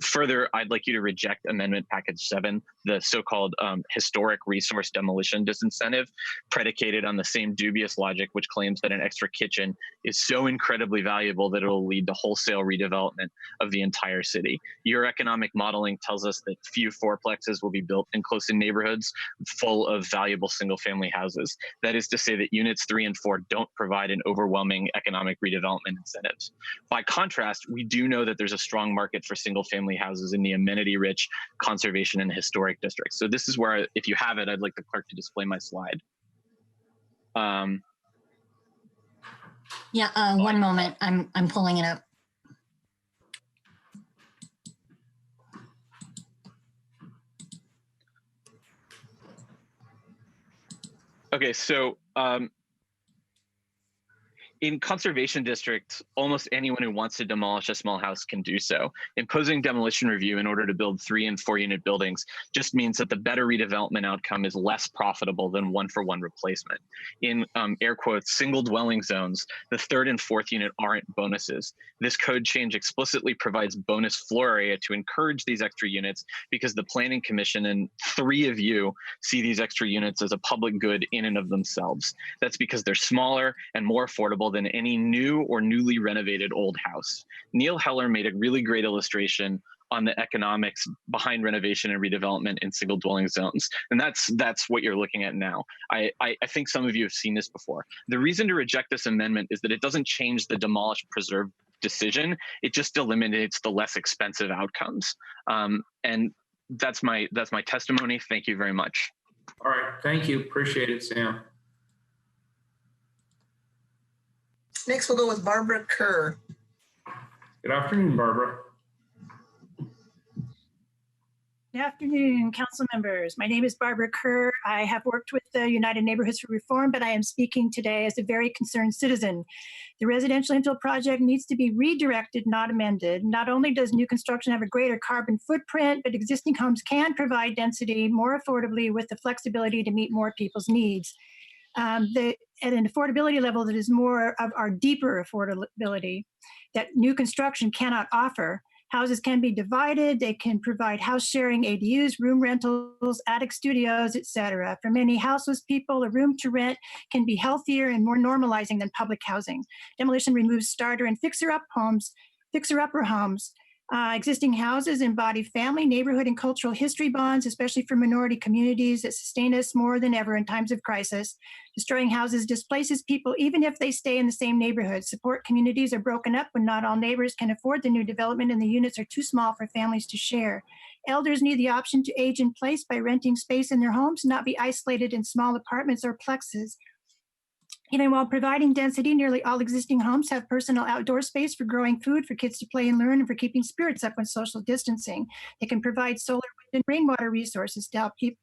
Further, I'd like you to reject Amendment Package 7, the so-called historic resource demolition disincentive, predicated on the same dubious logic which claims that an extra kitchen is so incredibly valuable that it will lead to wholesale redevelopment of the entire city. Your economic economic modeling tells us that few fourplexes will be built in close-in neighborhoods full of valuable single-family houses. That is to say that units 3 and 4 don't provide an overwhelming economic redevelopment incentives. By contrast, we do know that there's a strong market for single-family houses in the amenity-rich conservation and historic districts. So this is where, if you have it, I'd like the clerk to display my slide. Yeah, one moment. I'm pulling it up. Okay, so in conservation districts, almost anyone who wants to demolish a small house can do so. Imposing demolition review in order to build 3 and 4 unit buildings just means that the better redevelopment outcome is less profitable than one-for-one replacement. In air quotes, single dwelling zones, the 3rd and 4th unit aren't bonuses. This code change explicitly provides bonus floor area to encourage these extra units because the Planning Commission and 3 of you see these extra units as a public good in and of themselves. That's because they're smaller and more affordable than any new or newly renovated old house. Neil Heller made a really great illustration on the economics behind renovation and redevelopment in single dwelling zones. And that's what you're looking at now. I think some of you have seen this before. The reason to reject this amendment is that it doesn't change the demolish preserve decision. It just eliminates the less expensive outcomes. And that's my testimony. Thank you very much. All right, thank you. Appreciate it, Sam. Next, we'll go with Barbara Kerr. Good afternoon, Barbara. Good afternoon, council members. My name is Barbara Kerr. I have worked with the United Neighborhoods for Reform, but I am speaking today as a very concerned citizen. The residential infill project needs to be redirected, not amended. Not only does new construction have a greater carbon footprint, but existing homes can provide density more affordably with the flexibility to meet more people's needs. At an affordability level that is more of our deeper affordability that new construction cannot offer. Houses can be divided, they can provide house sharing, ADUs, room rentals, attic studios, etc. For many houseless people, a room to rent can be healthier and more normalizing than public housing. Demolition removes starter and fixer-upper homes. Existing houses embody family, neighborhood, and cultural history bonds, especially for minority communities that sustain us more than ever in times of crisis. Destroying houses displaces people even if they stay in the same neighborhood. Support communities are broken up when not all neighbors can afford the new development and the units are too small for families to share. Elders need the option to age in place by renting space in their homes, not be isolated in small apartments or plexes. Even while providing density, nearly all existing homes have personal outdoor space for growing food, for kids to play and learn, and for keeping spirits up when social distancing. They can provide solar, wind, and rainwater resources to help keep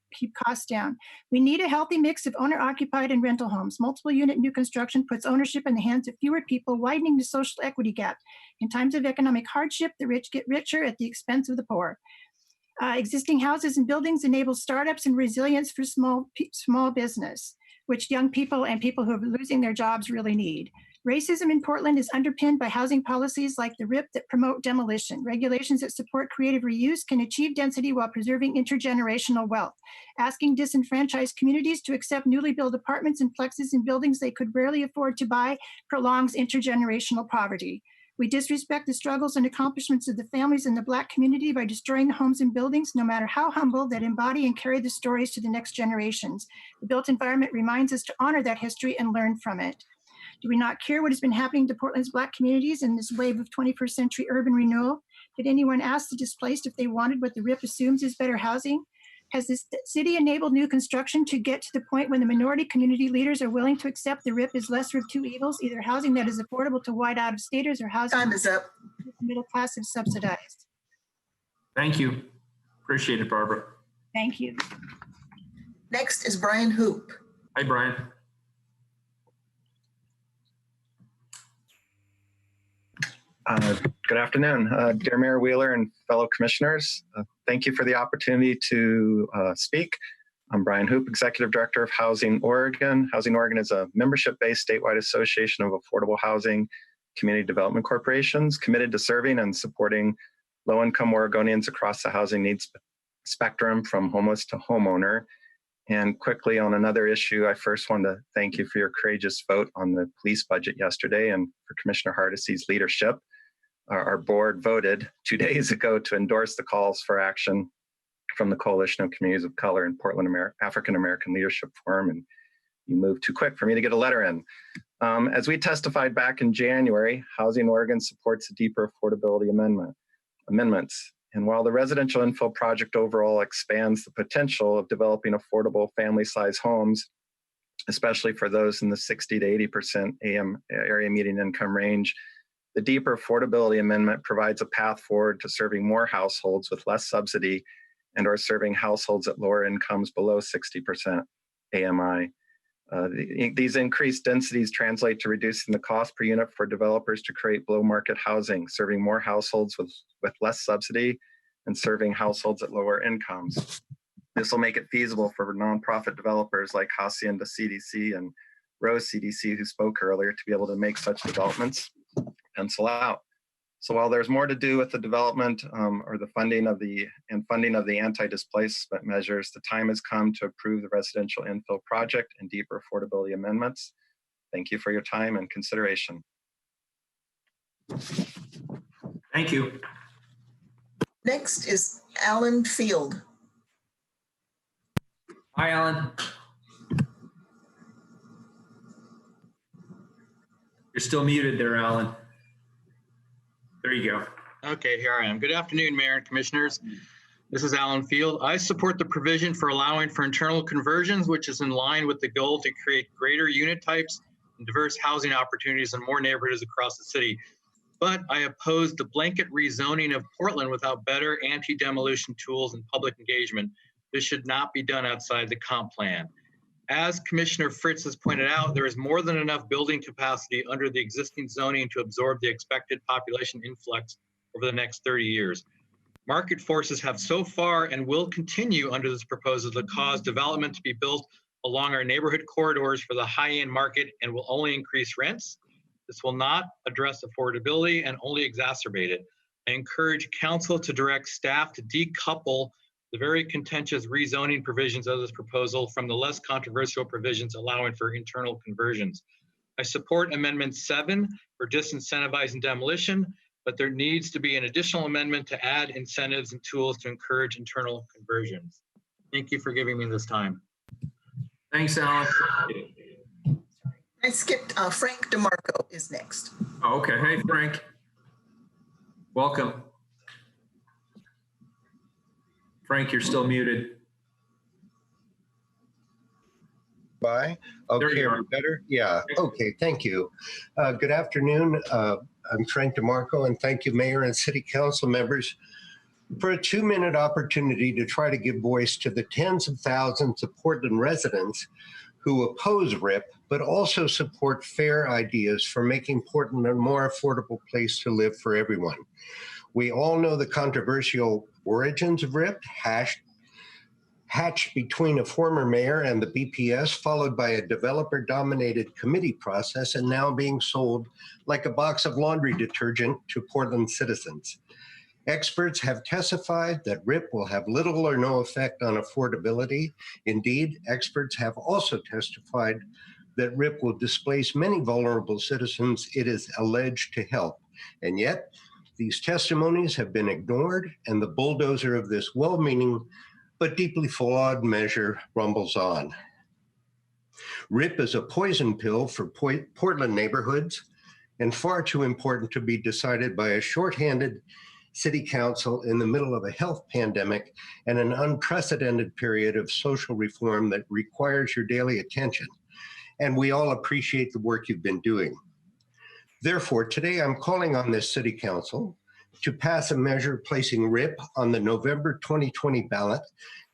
costs down. We need a healthy mix of owner-occupied and rental homes. Multiple unit new construction puts ownership in the hands of fewer people, widening the social equity gap. In times of economic hardship, the rich get richer at the expense of the poor. Existing houses and buildings enable startups and resilience for small business, which young people and people who are losing their jobs really need. Racism in Portland is underpinned by housing policies like the RIP that promote demolition. Regulations that support creative reuse can achieve density while preserving intergenerational wealth. Asking disenfranchised communities to accept newly built apartments and plexes in buildings they could rarely afford to buy prolongs intergenerational poverty. We disrespect the struggles and accomplishments of the families in the Black community by destroying the homes and buildings, no matter how humble, that embody and carry the stories to the next generations. The built environment reminds us to honor that history and learn from it. Do we not care what has been happening to Portland's Black communities in this wave of 21st century urban renewal? Did anyone ask the displaced if they wanted what the RIP assumes is better housing? Has this city enabled new construction to get to the point when the minority community leaders are willing to accept the RIP as lesser of two evils, either housing that is affordable to white out-of-staters or housing Time is up. The middle class is subsidized? Thank you. Appreciate it, Barbara. Thank you. Next is Brian Hoop. Hi, Brian. Good afternoon, dear Mayor Wheeler and fellow commissioners. Thank you for the opportunity to speak. I'm Brian Hoop, Executive Director of Housing Oregon. Housing Oregon is a membership-based statewide association of affordable housing community development corporations committed to serving and supporting low-income Oregonians across the housing needs spectrum from homeless to homeowner. And quickly on another issue, I first want to thank you for your courageous vote on the police budget yesterday and for Commissioner Hardesty's leadership. our board voted 2 days ago to endorse the calls for action from the Coalition of Communities of Color and Portland African American Leadership Forum, and you moved too quick for me to get a letter in. As we testified back in January, Housing Oregon supports the deeper affordability amendments. And while the residential infill project overall expands the potential of developing affordable family-size homes, especially for those in the 60 to 80% area median income range, the deeper affordability amendment provides a path forward to serving more households with less subsidy and or serving households at lower incomes below 60% AMI. These increased densities translate to reducing the cost per unit for developers to create below market housing, serving more households with less subsidy and serving households at lower incomes. This will make it feasible for nonprofit developers like Hacienda CDC and Rose CDC, who spoke earlier, to be able to make such developments pencil out. So while there's more to do with the development or the funding of the anti-displacement measures, the time has come to approve the residential infill project and deeper affordability amendments. Thank you for your time and consideration. Thank you. Next is Alan Field. Hi, Alan. You're still muted there, Alan. There you go. Okay, here I am. Good afternoon, Mayor and Commissioners. This is Alan Field. I support the provision for allowing for internal conversions, which is in line with the goal to create greater unit types and diverse housing opportunities in more neighborhoods across the city. But I oppose the blanket rezoning of Portland without better anti-demolition tools and public engagement. This should not be done outside the comp plan. As Commissioner Fritz has pointed out, there is more than enough building capacity under the existing zoning to absorb the expected population influx over the next 30 years. Market forces have so far and will continue under this proposal to cause development to be built along our neighborhood corridors for the high-end market and will only increase rents. This will not address affordability and only exacerbate it. I encourage council to direct staff to decouple the very contentious rezoning provisions of this proposal from the less controversial provisions allowing for internal conversions. I support Amendment 7 for disincentivizing demolition, but there needs to be an additional amendment to add incentives and tools to encourage internal conversions. Thank you for giving me this time. Thanks, Alan. I skipped Frank DeMarco is next. Oh, okay. Hey, Frank. Welcome. Frank, you're still muted. Bye. Okay, are we better? Yeah, okay, thank you. Good afternoon. I'm Frank DeMarco, and thank you, Mayor and City Council members, for a 2-minute opportunity to try to give voice to the tens of thousands of Portland residents who oppose RIP, but also support fair ideas for making Portland a more affordable place to live for everyone. We all know the controversial origins of RIP, hatched between a former mayor and the BPS, followed by a developer-dominated committee process, and now being sold like a box of laundry detergent to Portland citizens. Experts have testified that RIP will have little or no effect on affordability. Indeed, experts have also testified that RIP will displace many vulnerable citizens it is alleged to help. And yet, these testimonies have been ignored, and the bulldozer of this well-meaning but deeply flawed measure rumbles on. RIP is a poison pill for Portland neighborhoods and far too important to be decided by a shorthanded city council in the middle of a health pandemic and an unprecedented period of social reform that requires your daily attention. And we all appreciate the work you've been doing. Therefore, today I'm calling on this city council to pass a measure placing RIP on the November 2020 ballot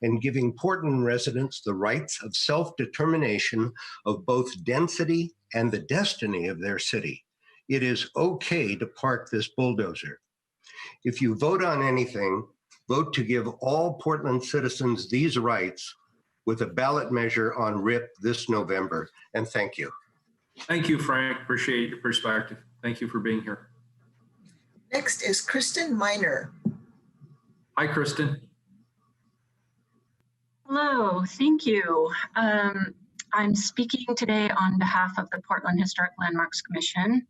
and giving Portland residents the rights of self-determination of both density and the destiny of their city. It is okay to park this bulldozer. If you vote on anything, vote to give all Portland citizens these rights with a ballot measure on RIP this November. And thank you. Thank you, Frank. Appreciate your perspective. Thank you for being here. Next is Kristen Miner. Hi, Kristen. Hello, thank you. I'm speaking today on behalf of the Portland Historic Landmarks Commission.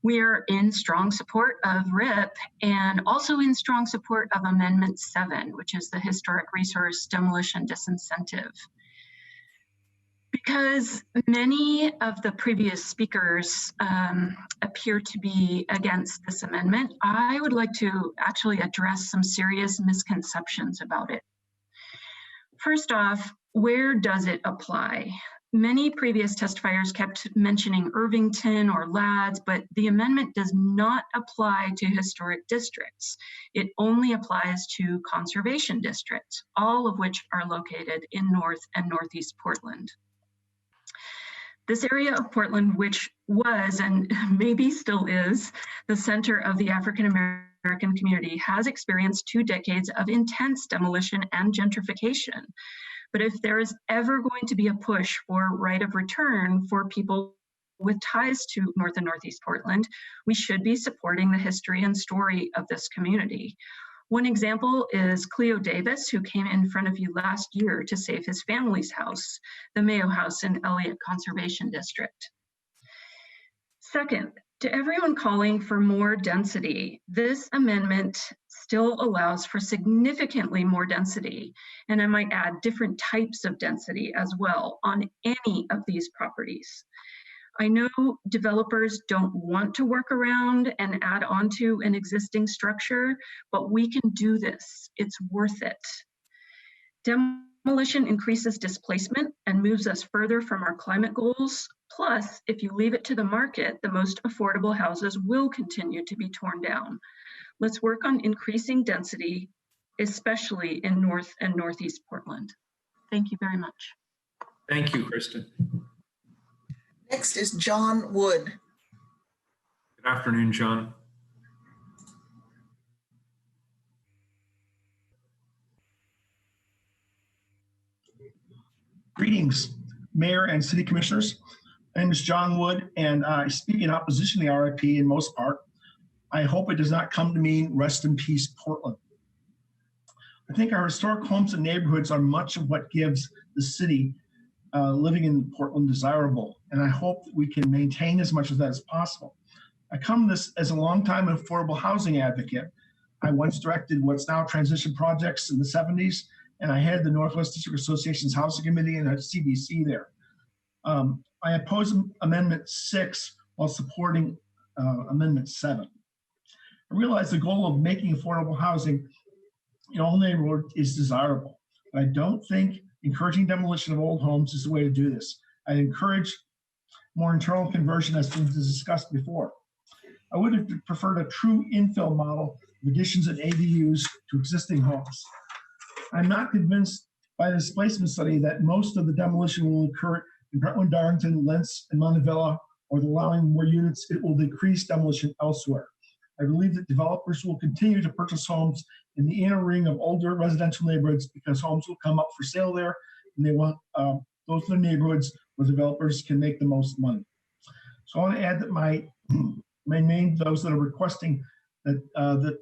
We're in strong support of RIP and also in strong support of Amendment 7, which is the Historic Resource Demolition Disincentive. Because many of the previous speakers appear to be against this amendment, I would like to actually address some serious misconceptions about it. First off, where does it apply? Many previous testifiers kept mentioning Irvington or Ladd's, but the amendment does not apply to historic districts. It only applies to conservation districts, all of which are located in North and Northeast Portland. This area of Portland, which was and maybe still is the center of the African American community, has experienced 2 decades of intense demolition and gentrification. But if there is ever going to be a push for right of return for people with ties to North and Northeast Portland, we should be supporting the history and story of this community. One example is Cleo Davis, who came in front of you last year to save his family's house, the Mayo House in Elliott Conservation District. Second, to everyone calling for more density, this amendment still allows for significantly more density, and I might add different types of density as well on any of these properties. I know developers don't want to work around and add onto an existing structure, but we can do this. It's worth it. Demolition increases displacement and moves us further from our climate goals. Plus, if you leave it to the market, the most affordable houses will continue to be torn down. Let's work on increasing density, especially in North and Northeast Portland. Thank you very much. Thank you, Kristen. Next is John Wood. Good afternoon, John. Greetings, Mayor and City Commissioners. My name is John Wood, and I speak in opposition to the RIP in most part. I hope it does not come to mean rest in peace, Portland. I think our historic homes and neighborhoods are much of what gives the city living in Portland desirable, and I hope that we can maintain as much of that as possible. I come this as a longtime affordable housing advocate. I once directed what's now transition projects in the 70s, and I headed the Northwest District Association's Housing Committee and a CDC there. I oppose Amendment 6 while supporting Amendment 7. I realize the goal of making affordable housing in all neighborhoods is desirable, but I don't think encouraging demolition of old homes is the way to do this. I'd encourage more internal conversion as was discussed before. I would have preferred a true infill model of additions and ADUs to existing homes. I'm not convinced by the displacement study that most of the demolition will occur in Brentwood, Darlington, Lentz, and Montevilla, or allowing more units, it will decrease demolition elsewhere. I believe that developers will continue to purchase homes in the inner ring of older residential neighborhoods because homes will come up for sale there, and they want those are the neighborhoods where developers can make the most money. So I want to add that my main those that are requesting that that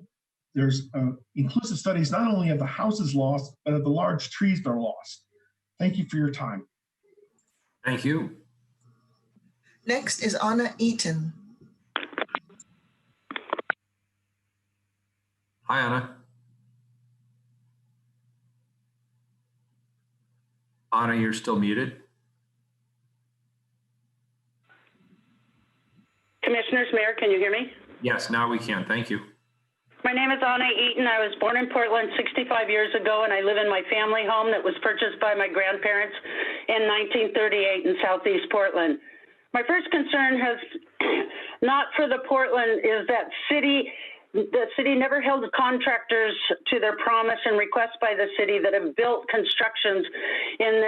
there's inclusive studies not only of the houses lost, but of the large trees that are lost. Thank you for your time. Thank you. Next is Anna Eaton. Hi, Anna. Anna, you're still muted. Commissioners, Mayor, can you hear me? Yes, now we can. Thank you. My name is Anna Eaton. I was born in Portland 65 years ago, and I live in my family home that was purchased by my grandparents in 1938 in Southeast Portland. My first concern has not for the Portland is that the city never held contractors to their promise and request by the city that have built constructions in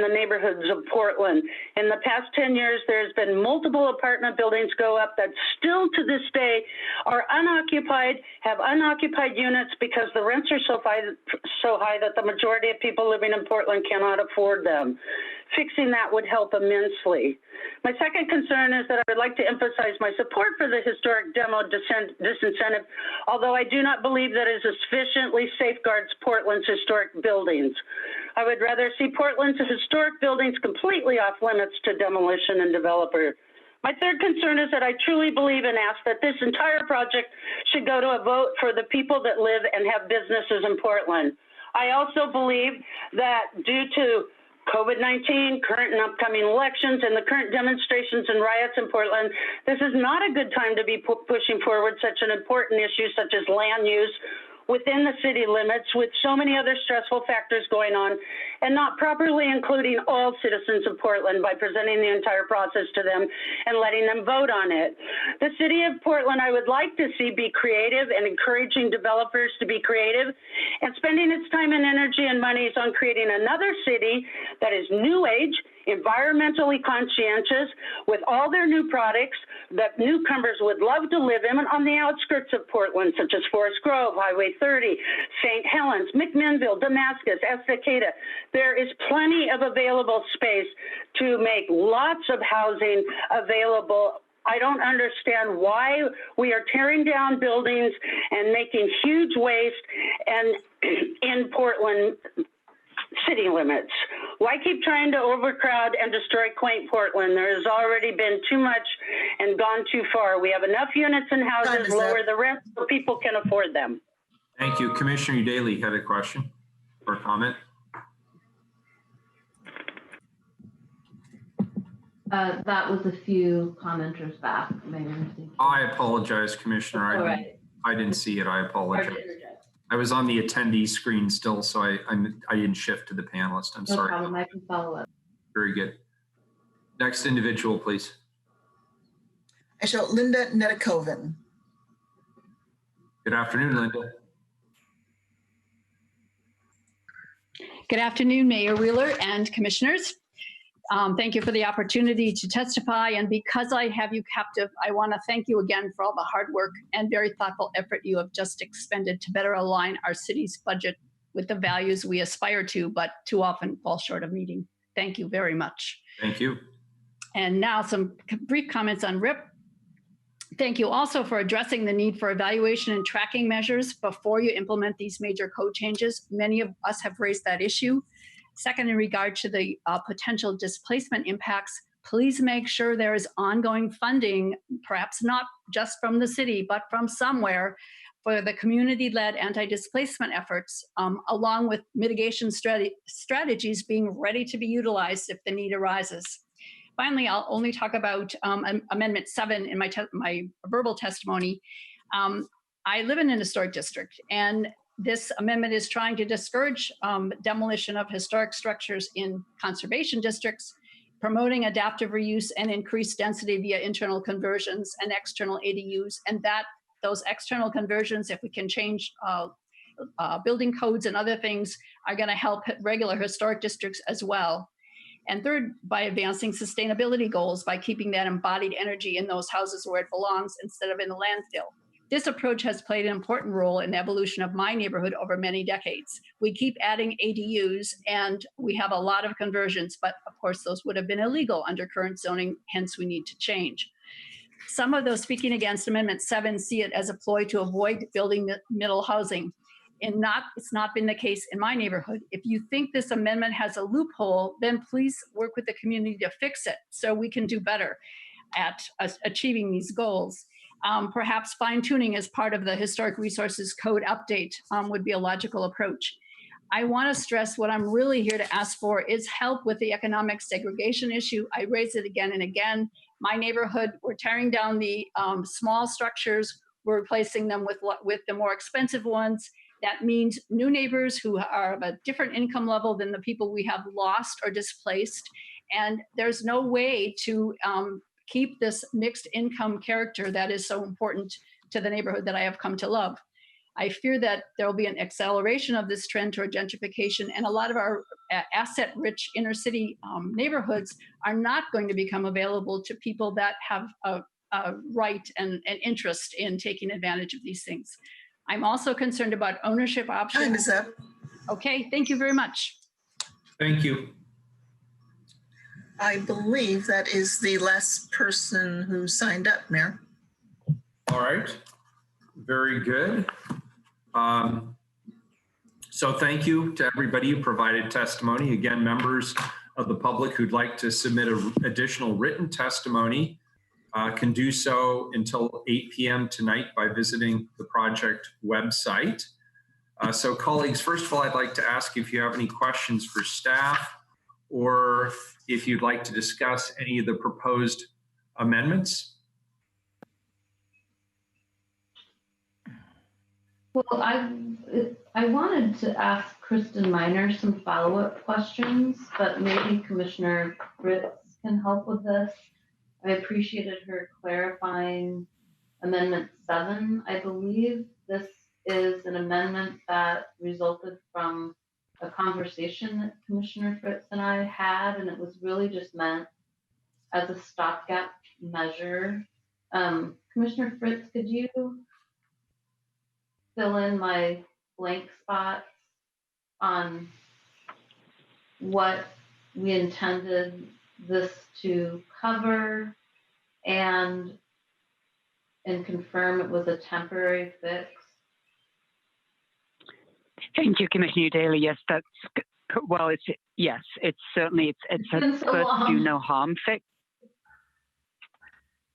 the neighborhoods of Portland. In the past 10 years, there's been multiple apartment buildings go up that still to this day are unoccupied, have unoccupied units because the rents are so high that the majority of people living in Portland cannot afford them. Fixing that would help immensely. My second concern is that I would like to emphasize my support for the historic demo disincentive, although I do not believe that it sufficiently safeguards Portland's historic buildings. I would rather see Portland's historic buildings completely off limits to demolition and developer My third concern is that I truly believe and ask that this entire project should go to a vote for the people that live and have businesses in Portland. I also believe that due to COVID-19, current and upcoming elections, and the current demonstrations and riots in Portland, this is not a good time to be pushing forward such an important issue such as land use within the city limits with so many other stressful factors going on, and not properly including all citizens of Portland by presenting the entire process to them and letting them vote on it. The city of Portland, I would like to see be creative and encouraging developers to be creative and spending its time and energy and monies on creating another city that is new age, environmentally conscientious, with all their new products that newcomers would love to live in on the outskirts of Portland, such as Forest Grove, Highway 30, St. Helens, McMinnville, Damascus, Estacada. There is plenty of available space to make lots of housing available. I don't understand why we are tearing down buildings and making huge waste and in Portland city limits. Why keep trying to overcrowd and destroy quaint Portland? There has already been too much and gone too far. We have enough units and houses, lower the rent so people can afford them. Thank you. Commissioner Daly had a question or comment. That was a few commenters back, Mayor. I apologize, Commissioner. All right. I didn't see it. I apologize. I was on the attendee screen still, so I didn't shift to the panelist. I'm sorry. No problem. I can follow up. Very good. Next individual, please. I show Linda Nedekoven. Good afternoon, Linda. Good afternoon, Mayor Wheeler and commissioners. Thank you for the opportunity to testify. And because I have you captive, I want to thank you again for all the hard work and very thoughtful effort you have just expended to better align our city's budget with the values we aspire to, but too often fall short of meeting. Thank you very much. Thank you. And now some brief comments on RIP. Thank you also for addressing the need for evaluation and tracking measures before you implement these major code changes. Many of us have raised that issue. Second, in regard to the potential displacement impacts, please make sure there is ongoing funding, perhaps not just from the city, but from somewhere, for the community-led anti-displacement efforts, along with mitigation strategies being ready to be utilized if the need arises. Finally, I'll only talk about Amendment 7 in my verbal testimony. I live in an historic district, and this amendment is trying to discourage demolition of historic structures in conservation districts, promoting adaptive reuse and increased density via internal conversions and external ADUs, and that those external conversions, if we can change building codes and other things, are going to help regular historic districts as well. And third, by advancing sustainability goals by keeping that embodied energy in those houses where it belongs instead of in the landfill. This approach has played an important role in the evolution of my neighborhood over many decades. We keep adding ADUs and we have a lot of conversions, but of course those would have been illegal under current zoning, hence we need to change. Some of those speaking against Amendment 7 see it as a ploy to avoid building middle housing. And it's not been the case in my neighborhood. If you think this amendment has a loophole, then please work with the community to fix it so we can do better at achieving these goals. Perhaps fine-tuning as part of the Historic Resources Code update would be a logical approach. I want to stress what I'm really here to ask for is help with the economic segregation issue. I raise it again and again. My neighborhood, we're tearing down the small structures, we're replacing them with the more expensive ones. That means new neighbors who are of a different income level than the people we have lost or displaced. And there's no way to keep this mixed income character that is so important to the neighborhood that I have come to love. I fear that there will be an acceleration of this trend toward gentrification, and a lot of our asset-rich inner city neighborhoods are not going to become available to people that have a right and an interest in taking advantage of these things. I'm also concerned about ownership options. Time is up. Okay, thank you very much. Thank you. I believe that is the last person who signed up, Mayor. All right, very good. So thank you to everybody who provided testimony. Again, members of the public who'd like to submit additional written testimony can do so until 8 p.m. tonight by visiting the project website. So colleagues, first of all, I'd like to ask if you have any questions for staff or if you'd like to discuss any of the proposed amendments. Well, I wanted to ask Kristen Miner some follow-up questions, but maybe Commissioner Fritz can help with this. I appreciated her clarifying Amendment 7. I believe this is an amendment that resulted from a conversation that Commissioner Fritz and I had, and it was really just meant as a stopgap measure. Commissioner Fritz, could you fill in my blank spots on what we intended this to cover and confirm it was a temporary fix? Thank you, Commissioner Daly. Yes, that's well. It's certainly it's a first do no harm fix.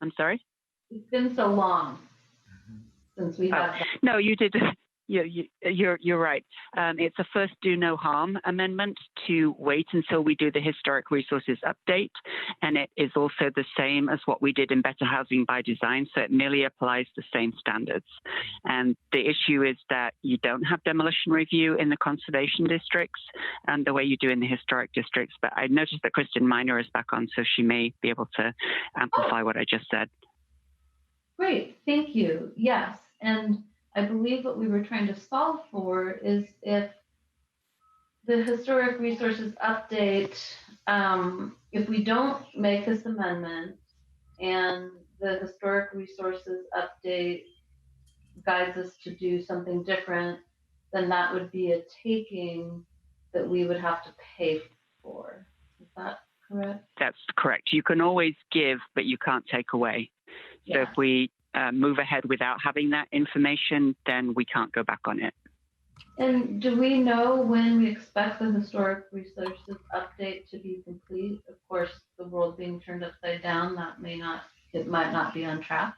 I'm sorry. It's been so long since we had that. No, you did. You're right. It's a first do no harm amendment to wait until we do the historic resources update, and it is also the same as what we did in Better Housing by Design, so it merely applies the same standards. And the issue is that you don't have demolition review in the conservation districts and the way you do in the historic districts, but I noticed that Kristen Miner is back on, so she may be able to amplify what I just said. Great, thank you. Yes, and I believe what we were trying to solve for is if the historic resources update, if we don't make this amendment and the historic resources update guides us to do something different, then that would be a taking that we would have to pay for. Is that correct? That's correct. You can always give, but you can't take away. So if we move ahead without having that information, then we can't go back on it. And do we know when we expect the historic resources update to be complete? Of course, the world being turned upside down, it might not be on track.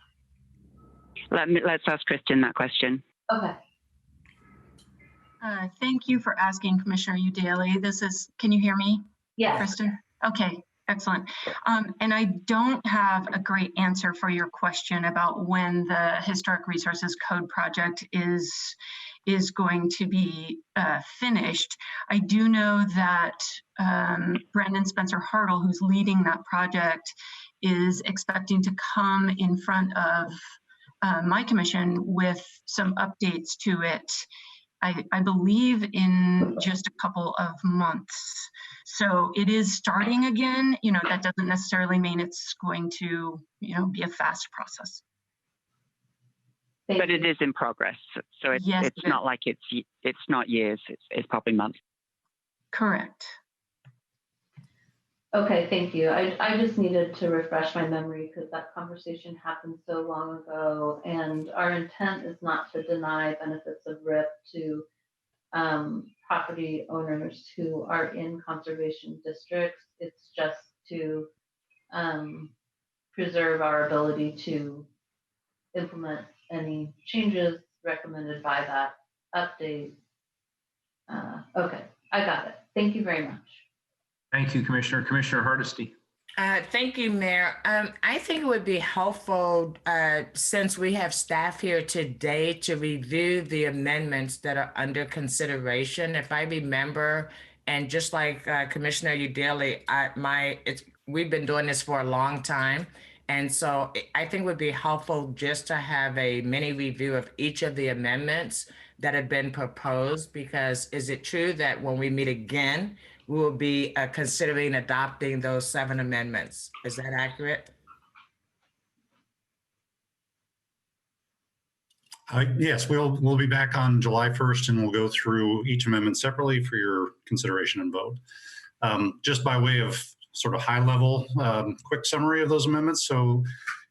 Let's ask Kristen that question. Okay. Thank you for asking, Commissioner Daly. Can you hear me? Yes. Kristen? Okay. Excellent. And I don't have a great answer for your question about when the Historic Resources Code project is going to be finished. I do know that Brendan Spencer Hartle, who's leading that project, is expecting to come in front of my commission with some updates to it. I believe in just a couple of months. So it is starting again. That doesn't necessarily mean it's going to, be a fast process. But it is in progress. So it's not like it's not years, it's probably months. Correct. Okay, thank you. I just needed to refresh my memory because that conversation happened so long ago, and our intent is not to deny benefits of RIP to property owners who are in conservation districts. It's just to preserve our ability to implement any changes recommended by that update. Okay, I got it. Thank you very much. Thank you, Commissioner. Commissioner Hardesty. Thank you, Mayor. I think it would be helpful, since we have staff here today, to review the amendments that are under consideration. If I remember, and just like Commissioner Daly, we've been doing this for a long time. And so I think it would be helpful just to have a mini review of each of the amendments that have been proposed, because is it true that when we meet again, we will be considering adopting those 7 amendments? Is that accurate? Yes, we'll be back on July 1st, and we'll go through each amendment separately for your consideration and vote. Just by way of sort of high level, quick summary of those amendments. So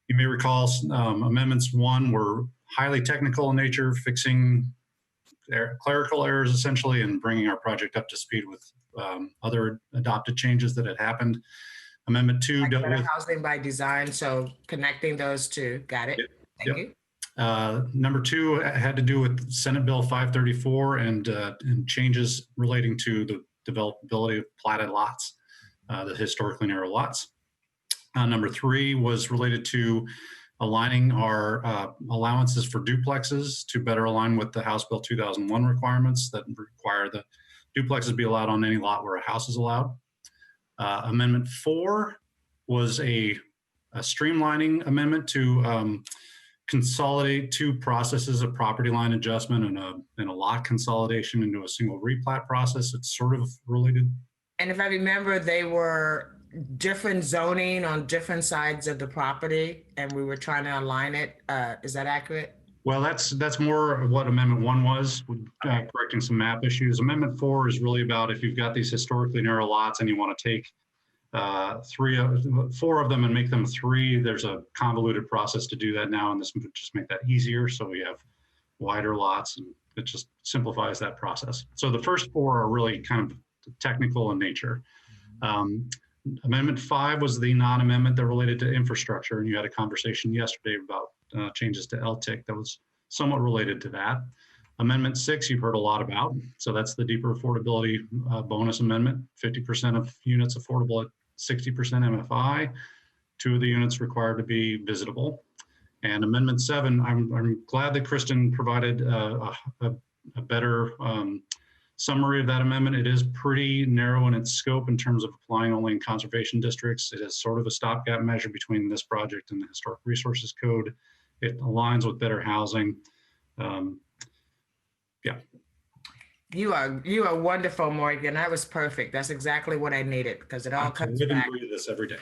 you may recall amendments 1 were highly technical in nature, fixing clerical errors essentially, and bringing our project up to speed with other adopted changes that had happened. Amendment 2 Like dealt better with housing by design, so connecting those two. Got it. Thank you. Number 2 had to do with Senate Bill 534 and changes relating to the developability of platted lots, the historically narrow lots. Number 3 was related to aligning our allowances for duplexes to better align with the House Bill 2001 requirements that require the duplexes be allowed on any lot where a house is allowed. Amendment 4 was a streamlining amendment to consolidate 2 processes of property line adjustment and a lot consolidation into a single replat process. It's sort of related. And if I remember, they were different zoning on different sides of the property, and we were trying to align it. Is that accurate? Well, that's more of what Amendment 1 was, correcting some map issues. Amendment 4 is really about if you've got these historically narrow lots and you want to take 4 of them and make them 3, there's a convoluted process to do that now, and this would just make that easier. So we have wider lots, and it just simplifies that process. So the first 4 are really kind of technical in nature. Amendment 5 was the non-amendment that related to infrastructure, and you had a conversation yesterday about changes to LTIC that was somewhat related to that. Amendment 6 you've heard a lot about, so that's the deeper affordability bonus amendment, 50% of units affordable at 60% MFI, 2 of the units required to be visitable. And Amendment 7, I'm glad that Kristen provided a better summary of that amendment. It is pretty narrow in its scope in terms of applying only in conservation districts. It is sort of a stopgap measure between this project and the Historic Resources Code. It aligns with better housing. Yeah. You are wonderful, Morgan. That was perfect. That's exactly what I needed, because it all comes back. I live back. and breathe this every day.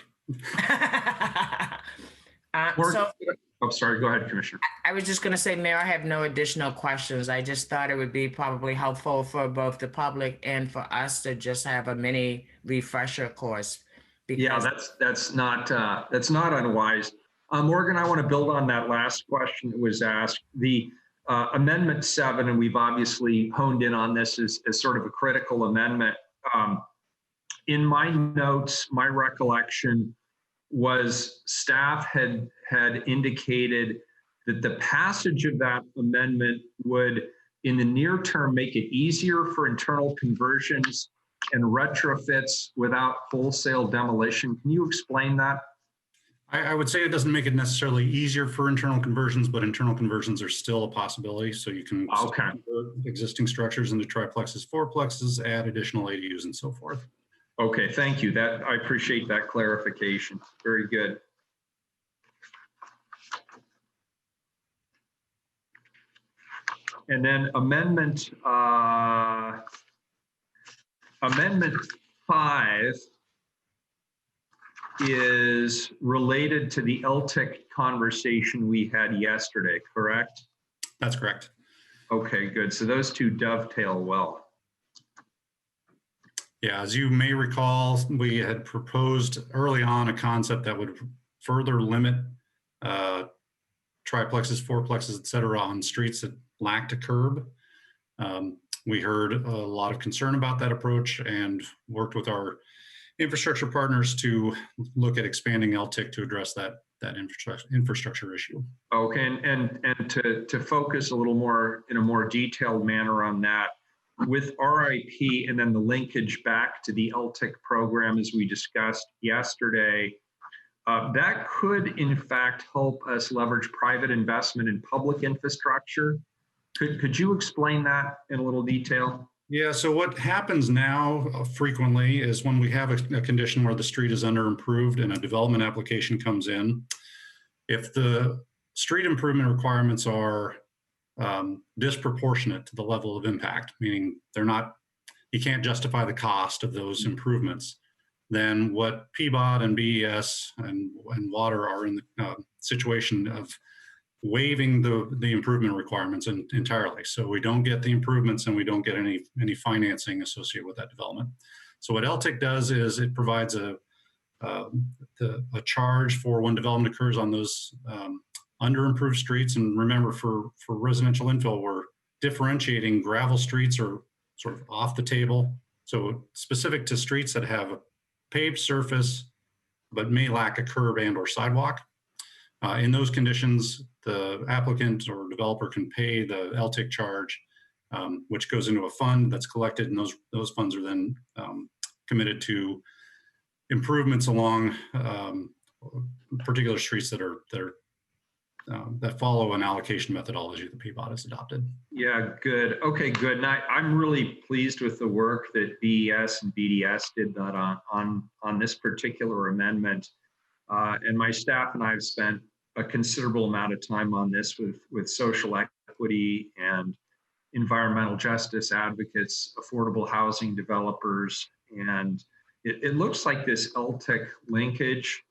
I'm sorry, go ahead, Commissioner. I was just going to say, Mayor, I have no additional questions. I just thought it would be probably helpful for both the public and for us to just have a mini refresher course. Yeah, that's not unwise. Morgan, I want to build on that last question that was asked. The Amendment 7, and we've obviously honed in on this as sort of a critical amendment. In my notes, my recollection was staff had indicated that the passage of that amendment would, in the near term, make it easier for internal conversions and retrofits without wholesale demolition. Can you explain that? I would say it doesn't make it necessarily easier for internal conversions, but internal conversions are still a possibility. So you can convert existing structures into triplexes, fourplexes, add additional ADUs and so forth. Okay, thank you. I appreciate that clarification. Very good. And then Amendment 5 is related to the LTIC conversation we had yesterday, correct? That's correct. Okay, good. So those 2 dovetail well. Yeah, as you may recall, we had proposed early on a concept that would further limit triplexes, fourplexes, et cetera, on streets that lacked a curb. We heard a lot of concern about that approach and worked with our infrastructure partners to look at expanding LTIC to address that infrastructure issue. Okay, and to focus a little more in a more detailed manner on that, with RIP and then the linkage back to the LTIC program as we discussed yesterday, that could in fact help us leverage private investment in public infrastructure. Could you explain that in a little detail? Yeah, so what happens now frequently is when we have a condition where the street is under improved and a development application comes in, if the street improvement requirements are disproportionate to the level of impact, meaning you can't justify the cost of those improvements, then what PBOT and BES and water are in the situation of waiving the improvement requirements entirely. So we don't get the improvements and we don't get any financing associated with that development. So what LTIC does is it provides a charge for when development occurs on those under improved streets. And remember, for residential infill, we're differentiating gravel streets are sort of off the table. So specific to streets that have a paved surface, but may lack a curb and or sidewalk. In those conditions, the applicant or developer can pay the LTIC charge, which goes into a fund that's collected, and those funds are then committed to improvements along particular streets that follow an allocation methodology that PBOT has adopted. Yeah, good. Okay, good. And I'm really pleased with the work that BES and BDS did that on this particular amendment. And my staff and I have spent a considerable amount of time on this with social equity and environmental justice advocates, affordable housing developers, and it looks like this LTIC linkage,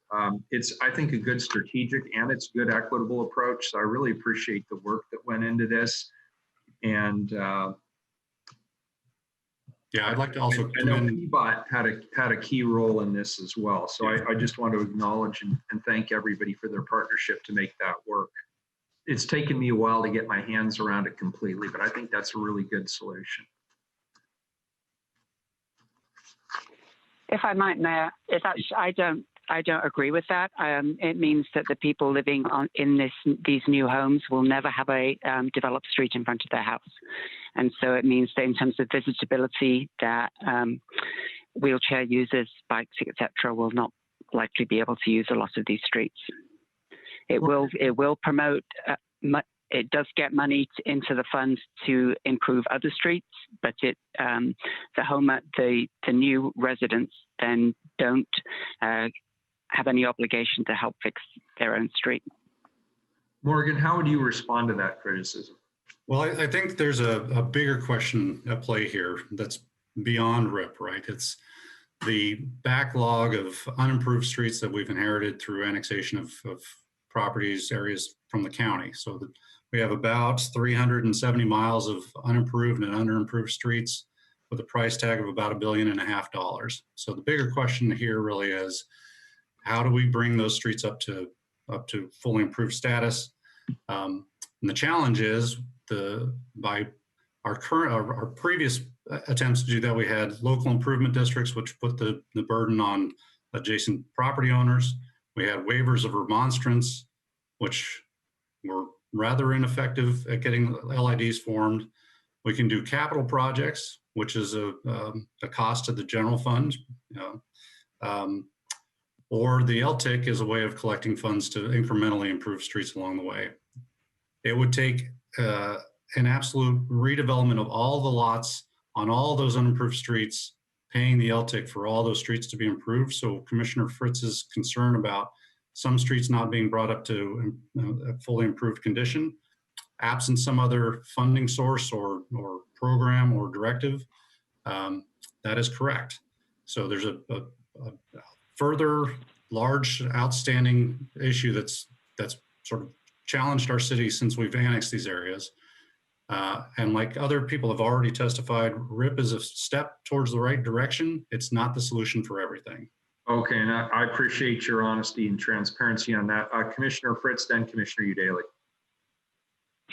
it's, I think, a good strategic and it's good equitable approach. So I really appreciate the work that went into this. And yeah, I'd like to also I know PBOT had a key role in this as well. So I just want to acknowledge and thank everybody for their partnership to make that work. It's taken me a while to get my hands around it completely, but I think that's a really good solution. If I might, Mayor, I don't agree with that. It means that the people living in these new homes will never have a developed street in front of their house, and so it means that in terms of visitability, that wheelchair users, bikes, etc., will not likely be able to use a lot of these streets. It will promote. It does get money into the fund to improve other streets, but the new residents then don't have any obligation to help fix their own street. Morgan, how would you respond to that criticism? Well, I think there's a bigger question at play here that's beyond RIP, right? It's the backlog of unimproved streets that we've inherited through annexation of properties, areas from the county. So that we have about 370 miles of unimproved and underimproved streets with a price tag of about $1.5 billion. So the bigger question here really is, how do we bring those streets up to fully improved status? And the challenge is by our previous attempts to do that, we had local improvement districts, which put the burden on adjacent property owners. We had waivers of remonstrance, which were rather ineffective at getting LIDs formed. We can do capital projects, which is a cost to the general fund. Or the LTIC is a way of collecting funds to incrementally improve streets along the way. It would take an absolute redevelopment of all the lots on all those unimproved streets, paying the LTIC for all those streets to be improved. So Commissioner Fritz's concern about some streets not being brought up to a fully improved condition, absent some other funding source or program or directive, that is correct. So there's a further large outstanding issue that's sort of challenged our city since we've annexed these areas. And like other people have already testified, RIP is a step towards the right direction. It's not the solution for everything. Okay, and I appreciate your honesty and transparency on that. Commissioner Fritz, then Commissioner Udaley.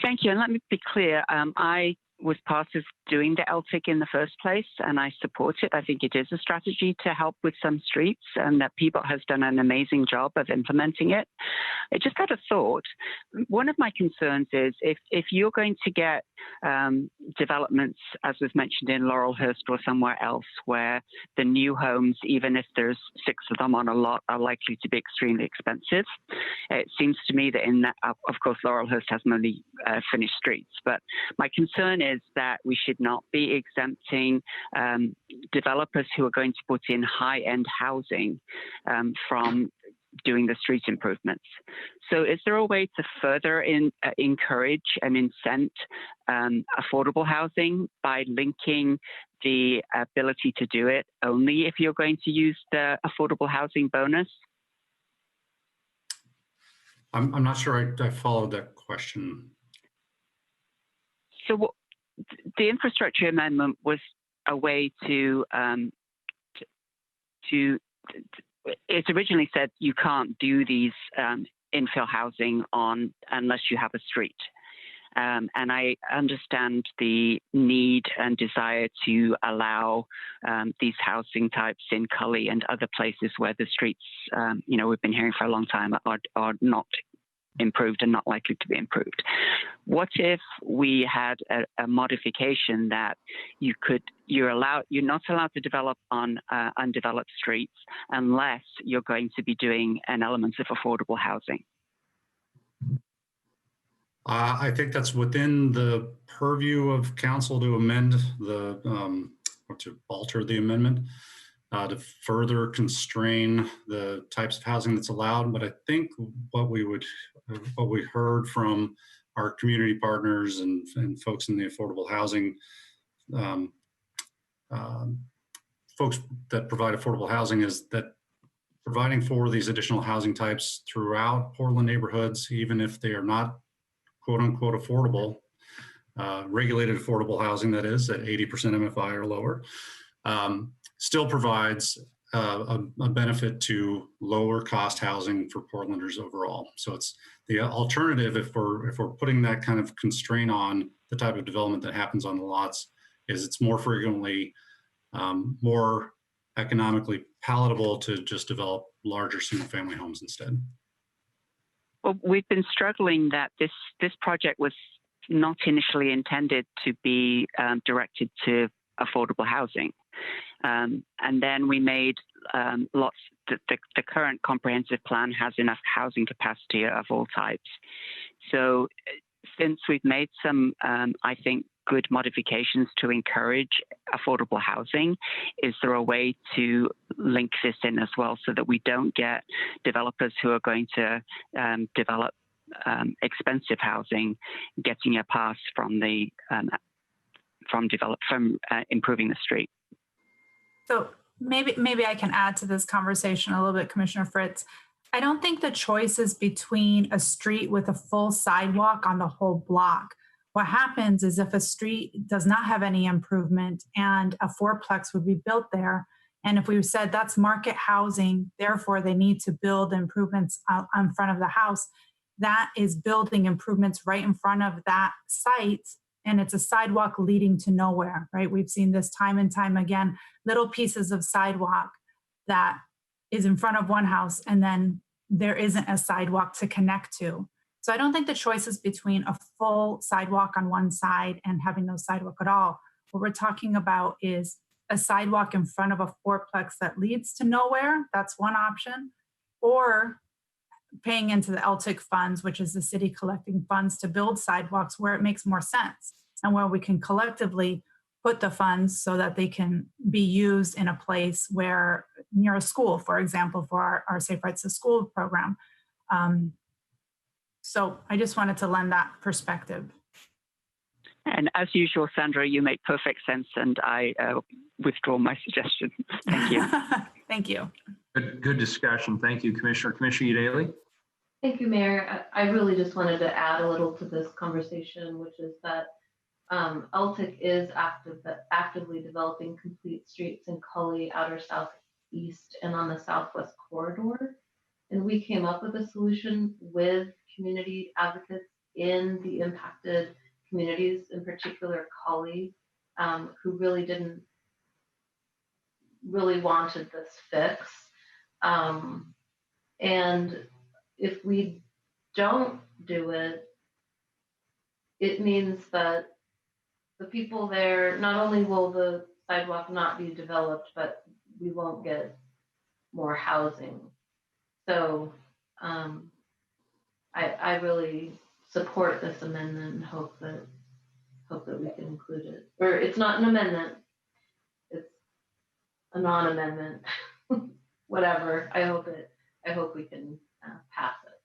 Thank you, and let me be clear. I was part of doing the LTIC in the first place, and I support it. I think it is a strategy to help with some streets, and that PBOT has done an amazing job of implementing it. I just had a thought. One of my concerns is if you're going to get developments, as was mentioned in Laurelhurst or somewhere else, where the new homes, even if there's 6 of them on a lot, are likely to be extremely expensive. It seems to me that in that, of course, Laurelhurst has many finished streets, but my concern is that we should not be exempting developers who are going to put in high-end housing from doing the street improvements. So is there a way to further encourage and incent affordable housing by linking the ability to do it only if you're going to use the affordable housing bonus? I'm not sure I followed that question. So the infrastructure amendment was a way to it originally said you can't do these infill housing unless you have a street. And I understand the need and desire to allow these housing types in Cully and other places where the streets, we've been hearing for a long time, are not improved and not likely to be improved. What if we had a modification that you're not allowed to develop on undeveloped streets unless you're going to be doing an element of affordable housing? I think that's within the purview of council to amend or to alter the amendment to further constrain the types of housing that's allowed. But I think what we heard from our community partners and folks in the affordable housing, folks that provide affordable housing, is that providing for these additional housing types throughout Portland neighborhoods, even if they are not quote unquote affordable, regulated affordable housing, that is at 80% MFI or lower, still provides a benefit to lower cost housing for Portlanders overall. So it's the alternative, if we're putting that kind of constraint on the type of development that happens on the lots, is it's more frequently more economically palatable to just develop larger single family homes instead. Well, we've been struggling that this project was not initially intended to be directed to affordable housing. And then we made the current comprehensive plan has enough housing capacity of all types. So since we've made some, I think, good modifications to encourage affordable housing, is there a way to link this in as well so that we don't get developers who are going to develop expensive housing getting a pass from improving the street? So maybe I can add to this conversation a little bit, Commissioner Fritz. I don't think the choice is between a street with a full sidewalk on the whole block. What happens is if a street does not have any improvement and a fourplex would be built there, and if we said that's market housing, therefore they need to build improvements in front of the house, that is building improvements right in front of that site, and it's a sidewalk leading to nowhere, right? We've seen this time and time again, little pieces of sidewalk that is in front of one house and then there isn't a sidewalk to connect to. So I don't think the choice is between a full sidewalk on one side and having no sidewalk at all. What we're talking about is a sidewalk in front of a fourplex that leads to nowhere. That's one option. Or paying into the LTIC funds, which is the city collecting funds to build sidewalks where it makes more sense and where we can collectively put the funds so that they can be used in a place where near a school, for example, for our Safe Rights to School program. So I just wanted to lend that perspective. And as usual, Sandra, you make perfect sense, and I withdraw my suggestion. Thank you. Thank you. Good discussion. Thank you, Commissioner. Commissioner Daly? Thank you, Mayor. I really just wanted to add a little to this conversation, which is that LTIC is actively developing complete streets in Cully, outer southeast, and on the southwest corridor. And we came up with a solution with community advocates in the impacted communities, in particular Cully, who really wanted this fix. And if we don't do it, it means that the people there, not only will the sidewalk not be developed, but we won't get more housing. So I really support this amendment and hope that we can include it. Or it's not an amendment, it's a non-amendment. Whatever. I hope we can pass it.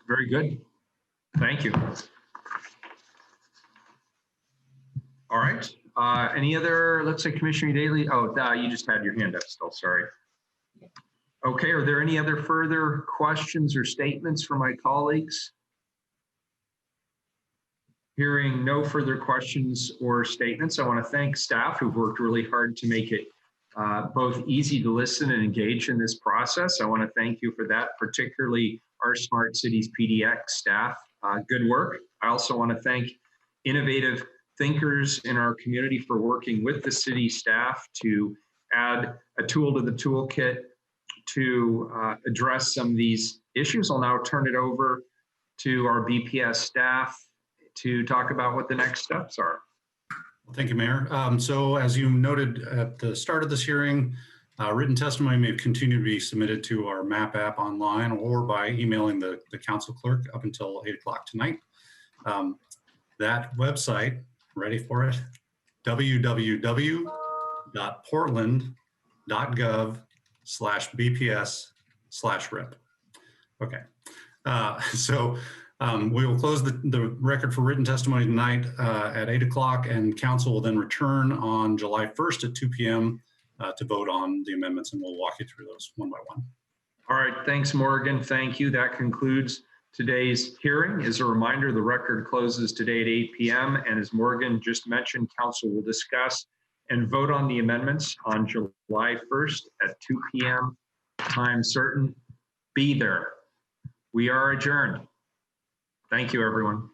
Very good. Thank you. All right. Any other, let's say Commissioner Daly? Oh, you just had your hand up still, sorry. Okay, are there any other further questions or statements from my colleagues? Hearing no further questions or statements, I want to thank staff who've worked really hard to make it both easy to listen and engage in this process. I want to thank you for that, particularly our Smart Cities PDX staff good work. I also want to thank innovative thinkers in our community for working with the city staff to add a tool to the toolkit to address some of these issues. I'll now turn it over to our BPS staff to talk about what the next steps are. Well, thank you, Mayor. So as you noted at the start of this hearing, written testimony may continue to be submitted to our MAP app online or by emailing the council clerk up until 8 o'clock tonight. That website, ready for it? www.portland.gov/BPS/RIP. Okay, so we will close the record for written testimony tonight at 8 o'clock, and council will then return on July 1st at 2 p.m. To vote on the amendments, and we'll walk you through those one by one. All right, thanks, Morgan. Thank you. That concludes today's hearing. As a reminder, the record closes today at 8 p.m. And as Morgan just mentioned, council will discuss and vote on the amendments on July 1st at 2 p.m. time certain. Be there. We are adjourned. Thank you, everyone.